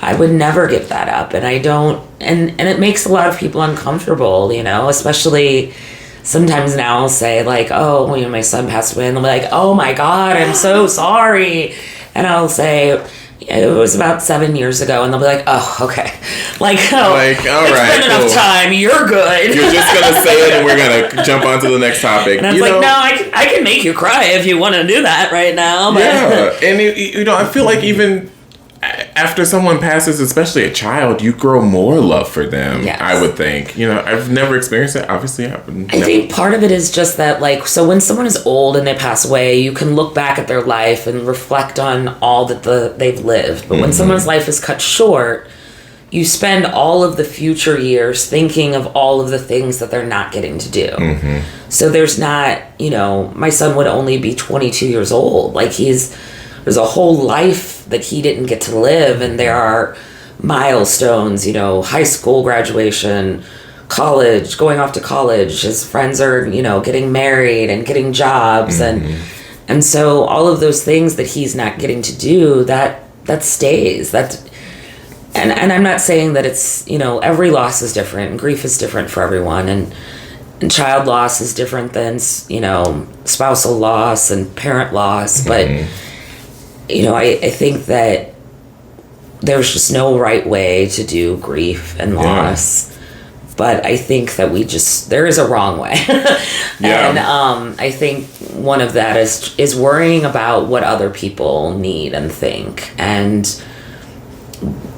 I would never give that up, and I don't, and it makes a lot of people uncomfortable, you know, especially sometimes now I'll say, like, oh, you know, my son passed away, and they'll be like, oh my God, I'm so sorry. And I'll say, it was about 7 years ago, and they'll be like, oh, okay. Like, oh, like, all it's right, been enough time, you're good. You're just going to say it, and we're going to jump on to the next topic. And I was like, no, I can make you cry if you want to do that right now. But. Yeah, and, you know, I feel like even after someone passes, especially a child, you grow more love for them, yes. I would think. You know, I've never experienced it. Obviously, I think part of it is just that, like, so when someone is old and they pass away, you can look back at their life and reflect on all that they've lived. But when someone's life is cut short, you spend all of the future years thinking of all of the things that they're not getting to do. So there's not, you know, my son would only be 22 years old. Like, there's a whole life that he didn't get to live, and there are milestones, you know, high school graduation, college, going off to college. His friends are, you know, getting married and getting jobs, and so all of those things that he's not getting to do, that stays. And I'm not saying that it's, you know, every loss is different, and grief is different for everyone, and child loss is different than, you know, spousal loss and parent loss, but you know, I think that there's just no right way to do grief and loss. But I think that there is a wrong way. And I think one of that is worrying about what other people need and think. And,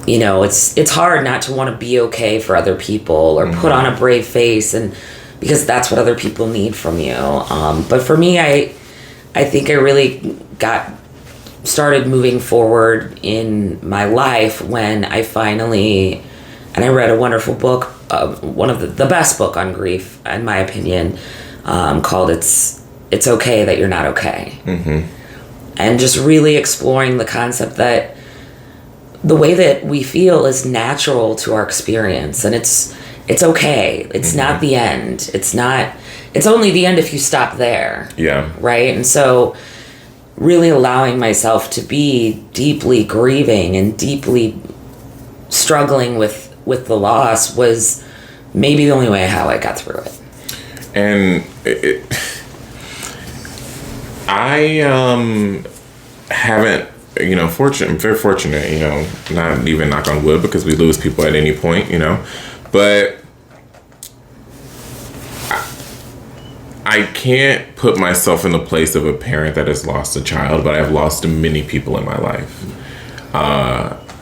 you know, it's hard not to want to be okay for other people or put on a brave face, and because that's what other people need from you. But for me, I think I really started moving forward in my life when I finally, and I read a wonderful book, one of the best book on grief, in my opinion, called It's Okay That You're Not Okay. And just really exploring the concept that the way that we feel is natural to our experience, and it's okay. It's not the end. It's only the end if you stop there. Yeah. Right? And so really allowing myself to be deeply grieving and deeply struggling with the loss was maybe the only way how I got through it. And I haven't, you know, I'm very fortunate, you know, not even knock on wood, because we lose people at any point, you know, but I can't put myself in the place of a parent that has lost a child, but I've lost many people in my life.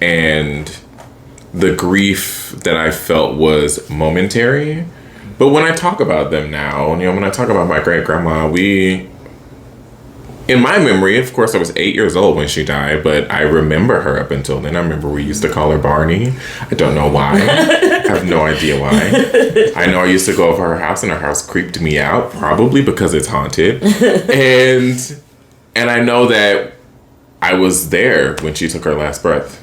And the grief that I felt was momentary. But when I talk about them now, you know, when I talk about my great-grandma, in my memory, of course, I was 8 years old when she died, but I remember her up until then. I remember we used to call her Barney. I don't know why. I have no idea why. I know I used to go over her house, and her house creeped me out, probably because it's haunted. And I know that I was there when she took her last breath.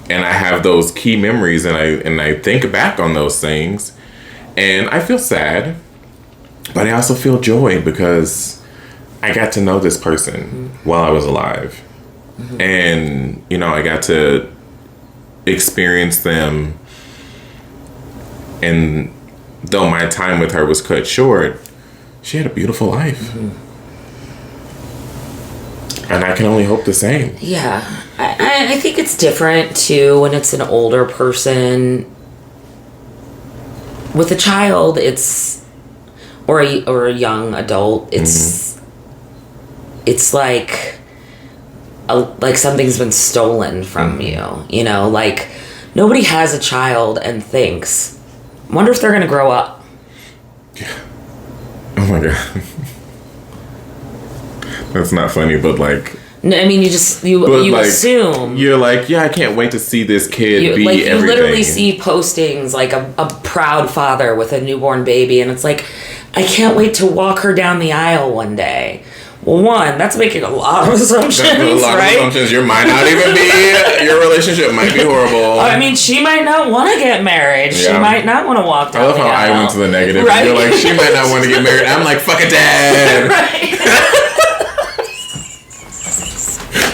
And I have those key memories, and I think back on those things, and I feel sad, but I also feel joy because I got to know this person while I was alive. And, you know, I got to experience them. And though my time with her was cut short, she had a beautiful life. And I can only hope the same. Yeah. I think it's different, too, when it's an older person. With a child, or a young adult, it's like something's been stolen from you, you know, like nobody has a child and thinks, wonder if they're going to grow up. Yeah. Oh my God. That's not funny, but like, no, I mean, you like, assume. You're like, yeah, I can't wait to see this kid be everything. You literally see postings like a proud father with a newborn baby, and it's like, I can't wait to walk her down the aisle one day. Well, one, that's making a lot of assumptions, right? Your might not even be, your relationship might be horrible. I mean, she might not want to get married. She might not want to walk down I love how I went to the negative. Right? You're like, she might not want to get married. I'm like, fuck it, Dad. Right.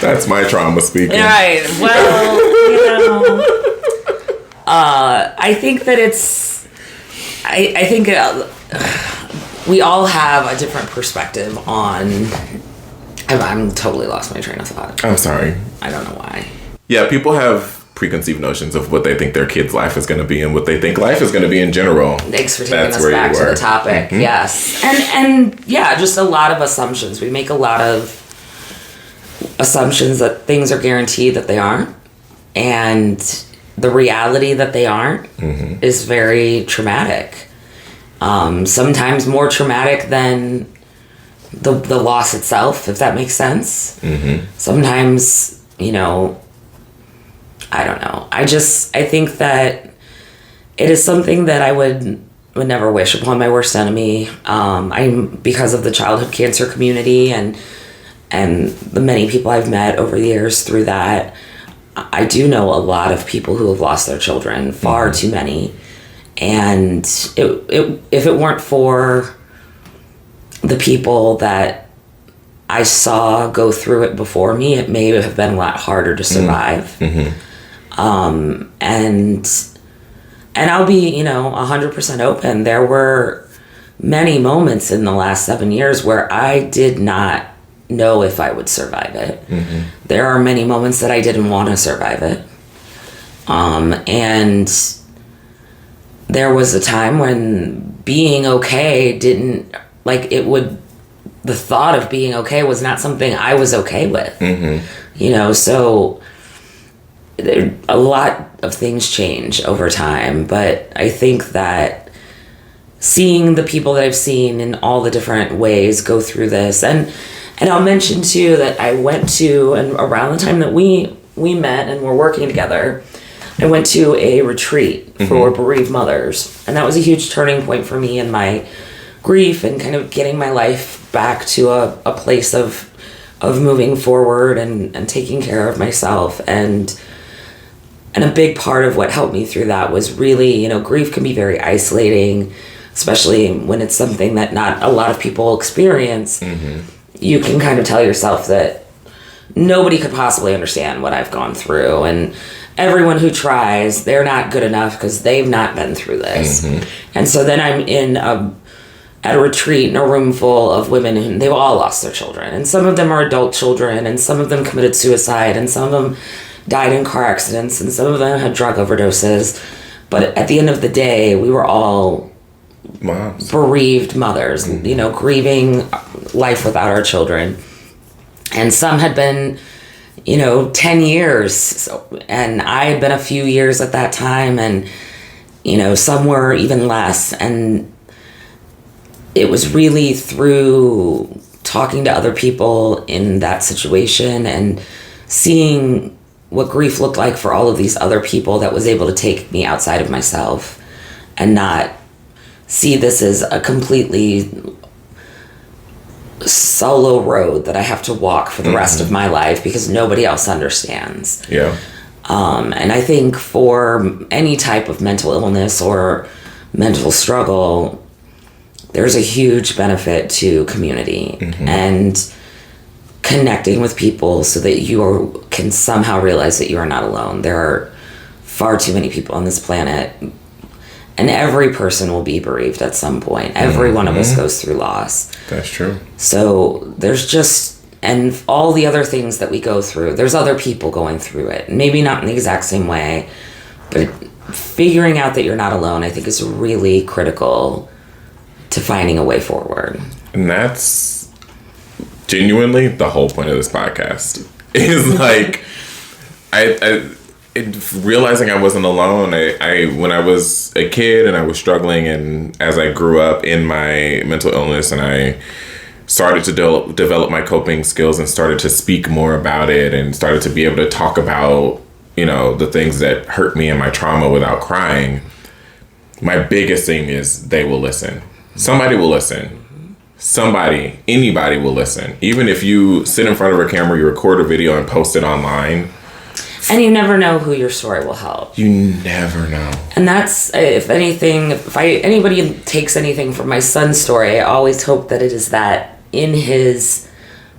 That's my trauma speaking. Right. Well, I think that it's, I think we all have a different perspective on. I'm totally lost my train of thought. I'm sorry. I don't know why. Yeah, people have preconceived notions of what they think their kid's life is going to be and what they think life is going to be in general. Thanks for taking us back to the topic. Mm-hmm. Yes. And yeah, just a lot of assumptions. We make a lot of assumptions that things are guaranteed that they aren't. And the reality that they aren't is very traumatic. Sometimes more traumatic than the loss itself, if that makes sense. Sometimes, I don't know. I think that it is something that I would never wish upon my worst enemy. I'm because of the childhood cancer community and the many people I've met over the years through that. I do know a lot of people who have lost their children, far too many. And if it weren't for the people that I saw go through it before me, it may have been a lot harder to survive. And I'll be, 100% open. There were many moments in the last 7 years where I did not know if I would survive it. There are many moments that I didn't want to survive it. And there was a time when being okay the thought of being okay was not something I was okay with. So a lot of things change over time, but I think that seeing the people that I've seen in all the different ways go through this, and I'll mention too that I went to, and around the time that we met and were working together, I went to a retreat for bereaved mothers, and that was a huge turning point for me in my grief and kind of getting my life back to a place of moving forward and taking care of myself. And a big part of what helped me through that was really, grief can be very isolating, especially when it's something that not a lot of people experience. You can kind of tell yourself that nobody could possibly understand what I've gone through, and everyone who tries, they're not good enough because they've not been through this. And so then I'm at a retreat in a room full of women who they've all lost their children, and some of them are adult children, and some of them committed suicide, and some of them died in car accidents, and some of them had drug overdoses. But at the end of the day, we were all bereaved mothers, grieving life without our children. And some had been 10 years. And I had been a few years at that time, and, some were even less. And it was really through talking to other people in that situation and seeing what grief looked like for all of these other people that was able to take me outside of myself and not see this as a completely solo road that I have to walk for the rest of my life because nobody else understands. And I think for any type of mental illness or mental struggle, there's a huge benefit to community and connecting with people so that you can somehow realize that you are not alone. There are far too many people on this planet, and every person will be bereaved at some point. Every one of us goes through loss. That's true. So there's and all the other things that we go through, there's other people going through it. Maybe not in the exact same way, but figuring out that you're not alone, I think, is really critical to finding a way forward. And that's genuinely the whole point of this podcast. Is like, realizing I wasn't alone. I when I was a kid and I was struggling, and as I grew up in my mental illness, and I started to develop my coping skills and started to speak more about it and started to be able to talk about, the things that hurt me and my trauma without crying. My biggest thing is they will listen. Somebody will listen. anybody will listen. Even if you sit in front of a camera, you record a video and post it online. And you never know who your story will help. You never know. And that's, if anybody takes anything from my son's story, I always hope that it is that in his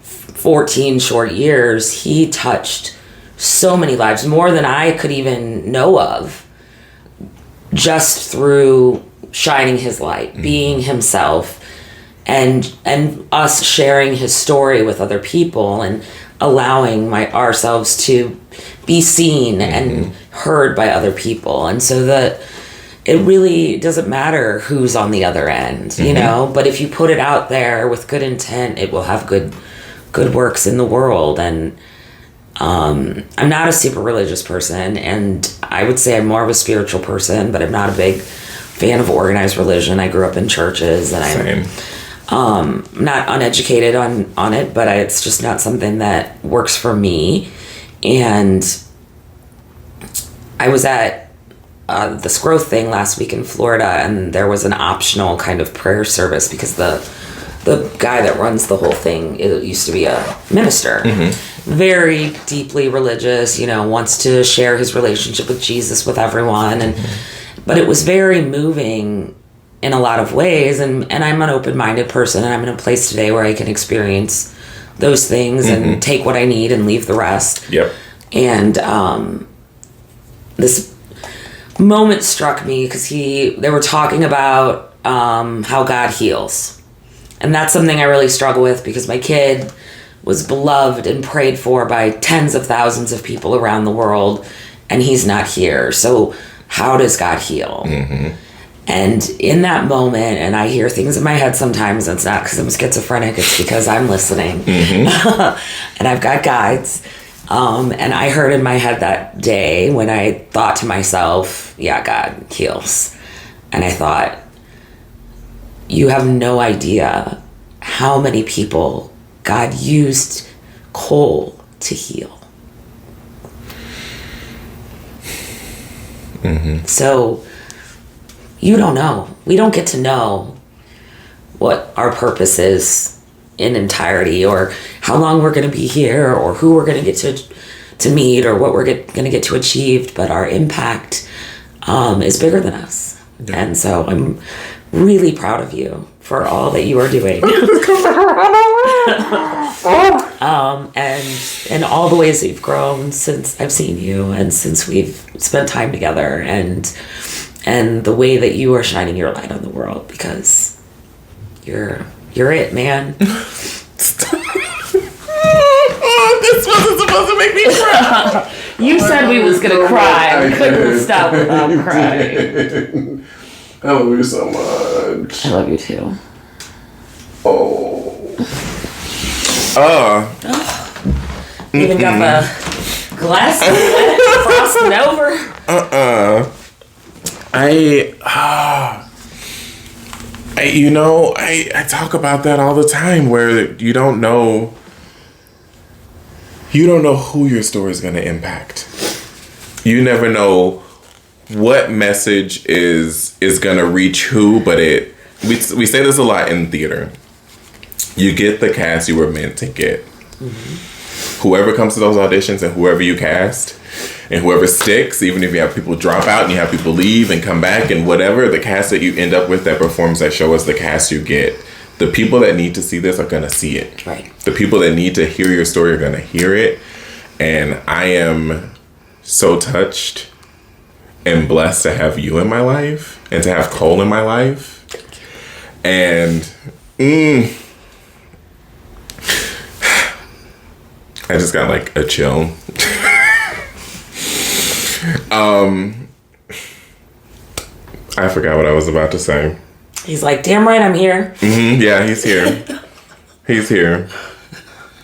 14 short years, he touched so many lives, more than I could even know of, just through shining his light, being himself, and us sharing his story with other people and allowing ourselves to be seen and heard by other people. And so that it really doesn't matter who's on the other end, you know, but if you put it out there with good intent, it will have good works in the world. And I'm not a super religious person, and I would say I'm more of a spiritual person, but I'm not a big fan of organized religion. I grew up in churches, and I'm not uneducated on it, but it's just not something that works for me. And I was at this growth thing last week in Florida, and there was an optional kind of prayer service because the guy that runs the whole thing, it used to be a minister, very deeply religious, you know, wants to share his relationship with Jesus with everyone. But it was very moving in a lot of ways. And I'm an open-minded person, and I'm in a place today where I can experience those things and take what I need and leave the rest. Yep. And this moment struck me because they were talking about how God heals. And that's something I really struggle with, because my kid was beloved and prayed for by tens of thousands of people around the world, and he's not here. So how does God heal? And in that moment, and I hear things in my head sometimes, it's not because I'm schizophrenic, it's because I'm listening. And I've got guides. And I heard in my head that day when I thought to myself, yeah, God heals. And I thought, you have no idea how many people God used coal to heal. So you don't know. We don't get to know what our purpose is in entirety, or how long we're going to be here, or who we're going to get to meet, or what we're going to get to achieve. But our impact is bigger than us. Yeah. And so I'm really proud of you for all that you are doing. And all the ways that you've grown since I've seen you, and since we've spent time together, and the way that you are shining your light on the world, because you're it, man. This wasn't supposed to make me cry. You said we was gonna cry. We couldn't stop without crying. I love you so much. I love you too. Even got the glass frosting over. I talk about that all the time, where you don't know who your story is going to impact. You never know what message is going to reach who, but we say this a lot in theater. You get the cast you were meant to get. Whoever comes to those auditions and whoever you cast and whoever sticks, even if you have people drop out and you have people leave and come back and whatever, the cast that you end up with that performs that show is the cast you get. The people that need to see this are going to see it. Right. The people that need to hear your story are going to hear it. And I am so touched and blessed to have you in my life and to have Cole in my life. And I just got like a chill. I forgot what I was about to say. He's like, damn right I'm here. Yeah, he's here. He's here.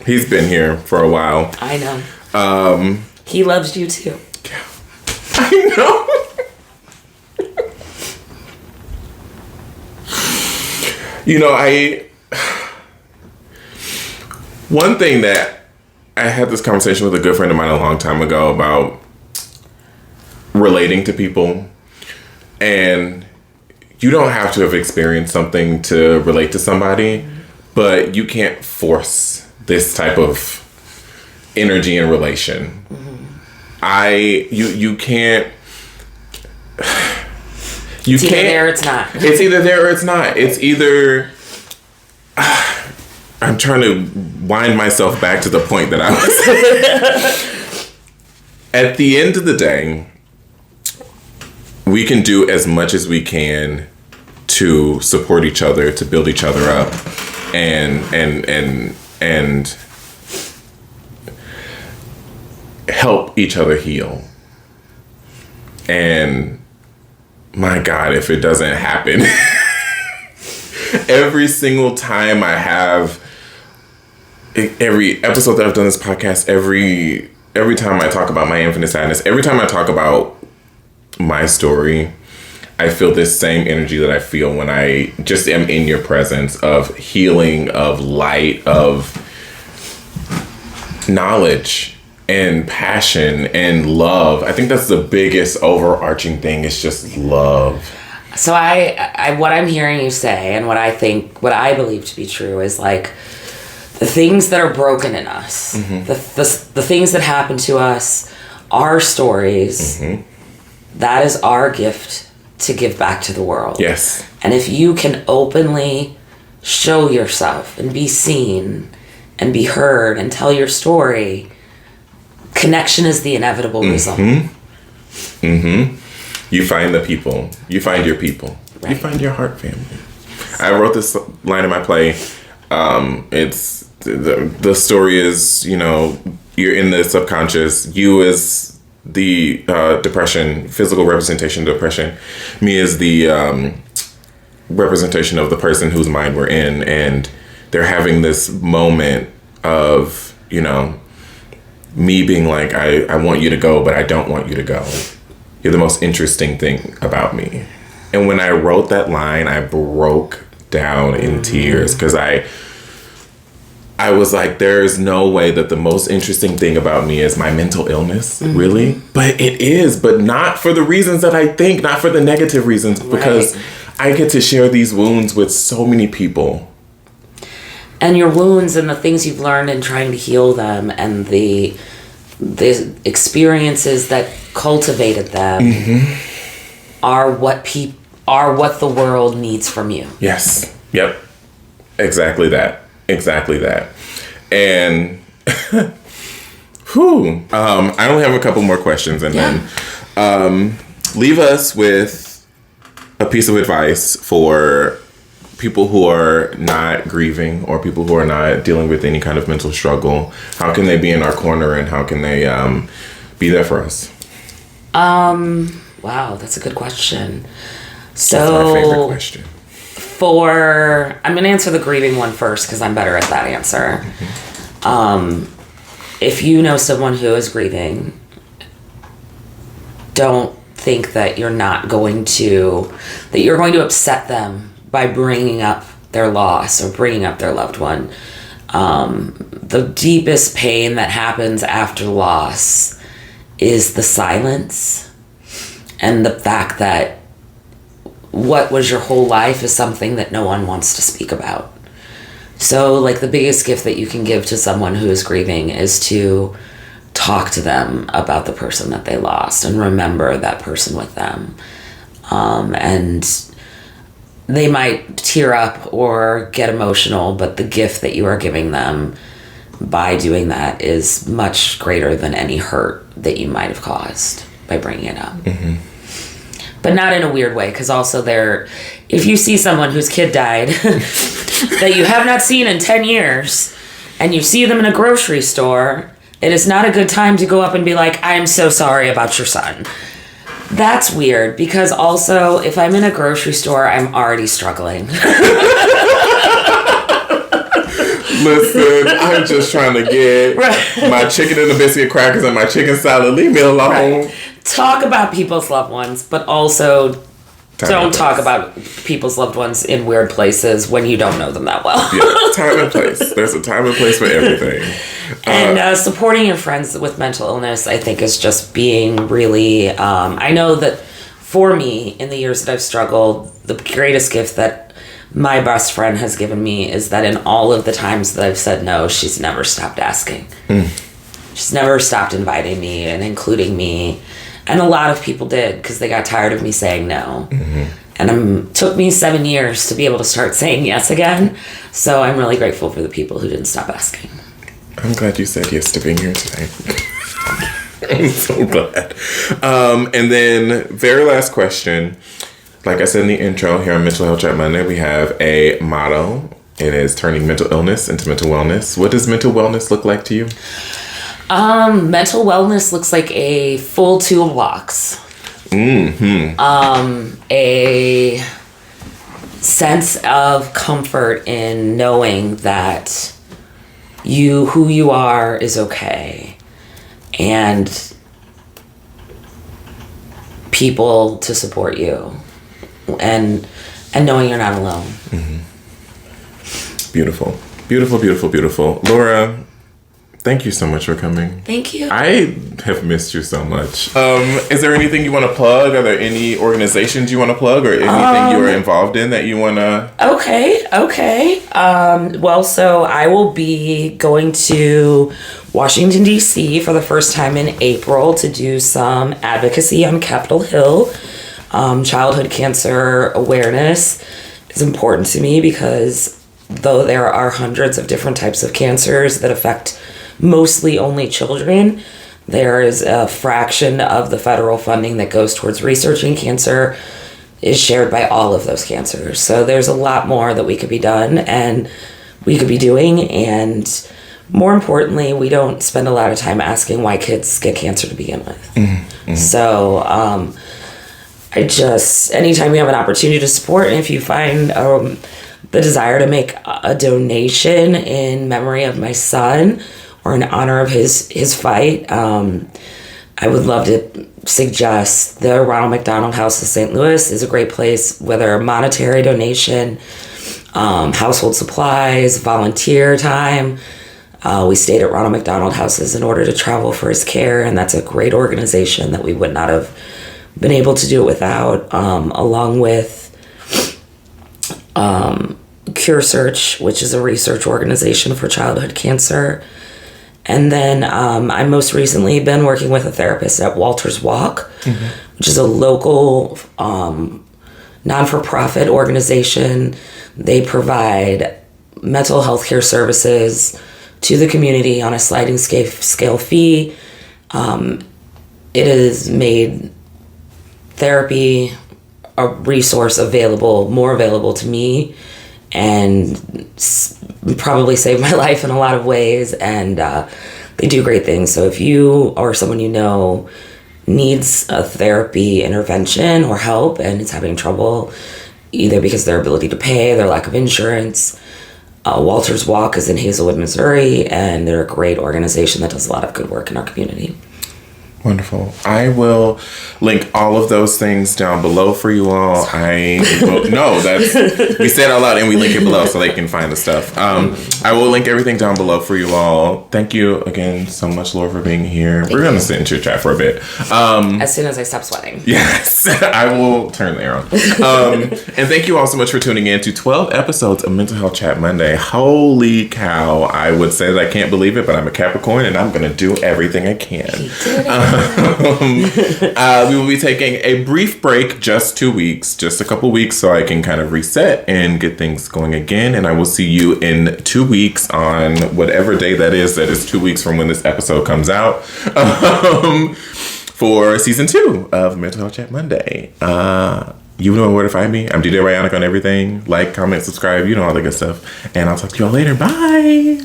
He's been here for a while. I know. He loves you too. Yeah. I know. One thing that I had this conversation with a good friend of mine a long time ago about relating to people, and you don't have to have experienced something to relate to somebody, but you can't force this type of energy and relation. You can't. It's either there or it's not. It's either there or it's not. It's either. I'm trying to wind myself back to the point that I was. At the end of the day, we can do as much as we can to support each other, to build each other up, and help each other heal. And my God, if it doesn't happen, every single time I have, every episode that I've done this podcast, every time I talk about my infinite sadness, every time I talk about my story, I feel this same energy that I feel when I just am in your presence of healing, of light, of knowledge and passion and love. I think that's the biggest overarching thing. It's just love. So I what I'm hearing you say, and what I believe to be true, is like the things that are broken in us, the things that happen to us, our stories, that is our gift to give back to the world. Yes. And if you can openly show yourself and be seen and be heard and tell your story, connection is the inevitable result. You find the people. You find your people. Right. You find your heart family. I wrote this line in my play. It's the story is, you're in the subconscious. You is the depression, physical representation of depression. Me is the representation of the person whose mind we're in. And they're having this moment of, me being like, I want you to go, but I don't want you to go. You're the most interesting thing about me. And when I wrote that line, I broke down in tears because I was like, there's no way that the most interesting thing about me is my mental illness, really. But it is, but not for the reasons that I think, not for the negative reasons, because I get to share these wounds with so many people. And your wounds and the things you've learned in trying to heal them, and the experiences that cultivated them are what the world needs from you. Yes. Yep. Exactly that. And I only have a couple more questions, and then leave us with a piece of advice for people who are not grieving or people who are not dealing with any kind of mental struggle. How can they be in our corner, and how can they be there for us? Wow, that's a good question. So that's my favorite question. I'm going to answer the grieving one first because I'm better at that answer. If you know someone who is grieving, don't think that you're going to upset them by bringing up their loss or bringing up their loved one. The deepest pain that happens after loss is the silence and the fact that what was your whole life is something that no one wants to speak about. So, like, the biggest gift that you can give to someone who is grieving is to talk to them about the person that they lost and remember that person with them. And they might tear up or get emotional, but the gift that you are giving them by doing that is much greater than any hurt that you might have caused by bringing it up. But not in a weird way, because also if you see someone whose kid died that you have not seen in 10 years and you see them in a grocery store, it is not a good time to go up and be like, I'm so sorry about your son. That's weird, because also if I'm in a grocery store, I'm already struggling. Listen, I'm just trying to get my chicken and the biscuit crackers and my chicken salad. Leave me alone. Right. Talk about people's loved ones, but also don't talk about people's loved ones in weird places when you don't know them that well. Yeah, time and place. There's a time and place for everything. And supporting your friends with mental illness, I think, is just being really... I know that for me, in the years that I've struggled, the greatest gift that my best friend has given me is that in all of the times that I've said no, she's never stopped asking. She's never stopped inviting me and including me. And a lot of people did because they got tired of me saying no. And took me 7 years to be able to start saying yes again. So I'm really grateful for the people who didn't stop asking. I'm glad you said yes to being here today. I'm so glad. And then very last question. Like I said in the intro, here on Mental Health Chat Monday, we have a motto. It is turning mental illness into mental wellness. What does mental wellness look like to you? Mental wellness looks like a full toolbox. A sense of comfort in knowing that who you are is okay, and people to support you, and knowing you're not alone. Beautiful, beautiful, beautiful, beautiful. Laura, thank you so much for coming. Thank you. I have missed you so much. Is there anything you want to plug? Are there any organizations you want to plug or anything you are involved in that you want to? Okay. Well, so I will be going to Washington, D.C. for the first time in April to do some advocacy on Capitol Hill. Childhood cancer awareness is important to me because though there are hundreds of different types of cancers that affect mostly only children, there is a fraction of the federal funding that goes towards researching cancer is shared by all of those cancers. So there's a lot more that we could be done and we could be doing. And more importantly, we don't spend a lot of time asking why kids get cancer to begin with. So anytime you have an opportunity to support, and if you find the desire to make a donation in memory of my son or in honor of his fight, I would love to suggest the Ronald McDonald House of St. Louis is a great place, whether a monetary donation, household supplies, volunteer time. We stayed at Ronald McDonald Houses in order to travel for his care, and that's a great organization that we would not have been able to do it without, along with Cure Search, which is a research organization for childhood cancer. And then I most recently been working with a therapist at Walter's Walk, which is a local non-for-profit organization. They provide mental health care services to the community on a sliding scale fee. It has made therapy a resource more available to me, and probably saved my life in a lot of ways. And they do great things. So if you or someone you know needs a therapy intervention or help and is having trouble, either because of their ability to pay, their lack of insurance, Walter's Walk is in Hazelwood, Missouri, and they're a great organization that does a lot of good work in our community. Wonderful. I will link all of those things down below for you all. We say it out loud and we link it below so they can find the stuff. I will link everything down below for you all. Thank you again so much, Laura, for being here. We're going to sit and chit chat for a bit. As soon as I stop sweating. Yes, I will turn there on. And thank you all so much for tuning in to 12 episodes of Mental Health Chat Monday. Holy cow. I would say that I can't believe it, but I'm a Capricorn and I'm going to do everything I can. We will be taking a brief break, just 2 weeks, just a couple weeks, so I can kind of reset and get things going again. And I will see you in 2 weeks on whatever day that is 2 weeks from when this episode comes out, for season 2 of Mental Health Chat Monday. You know where to find me. I'm DDare Bionic on everything. Like, comment, subscribe, all the good stuff. And I'll talk to you all later. Bye.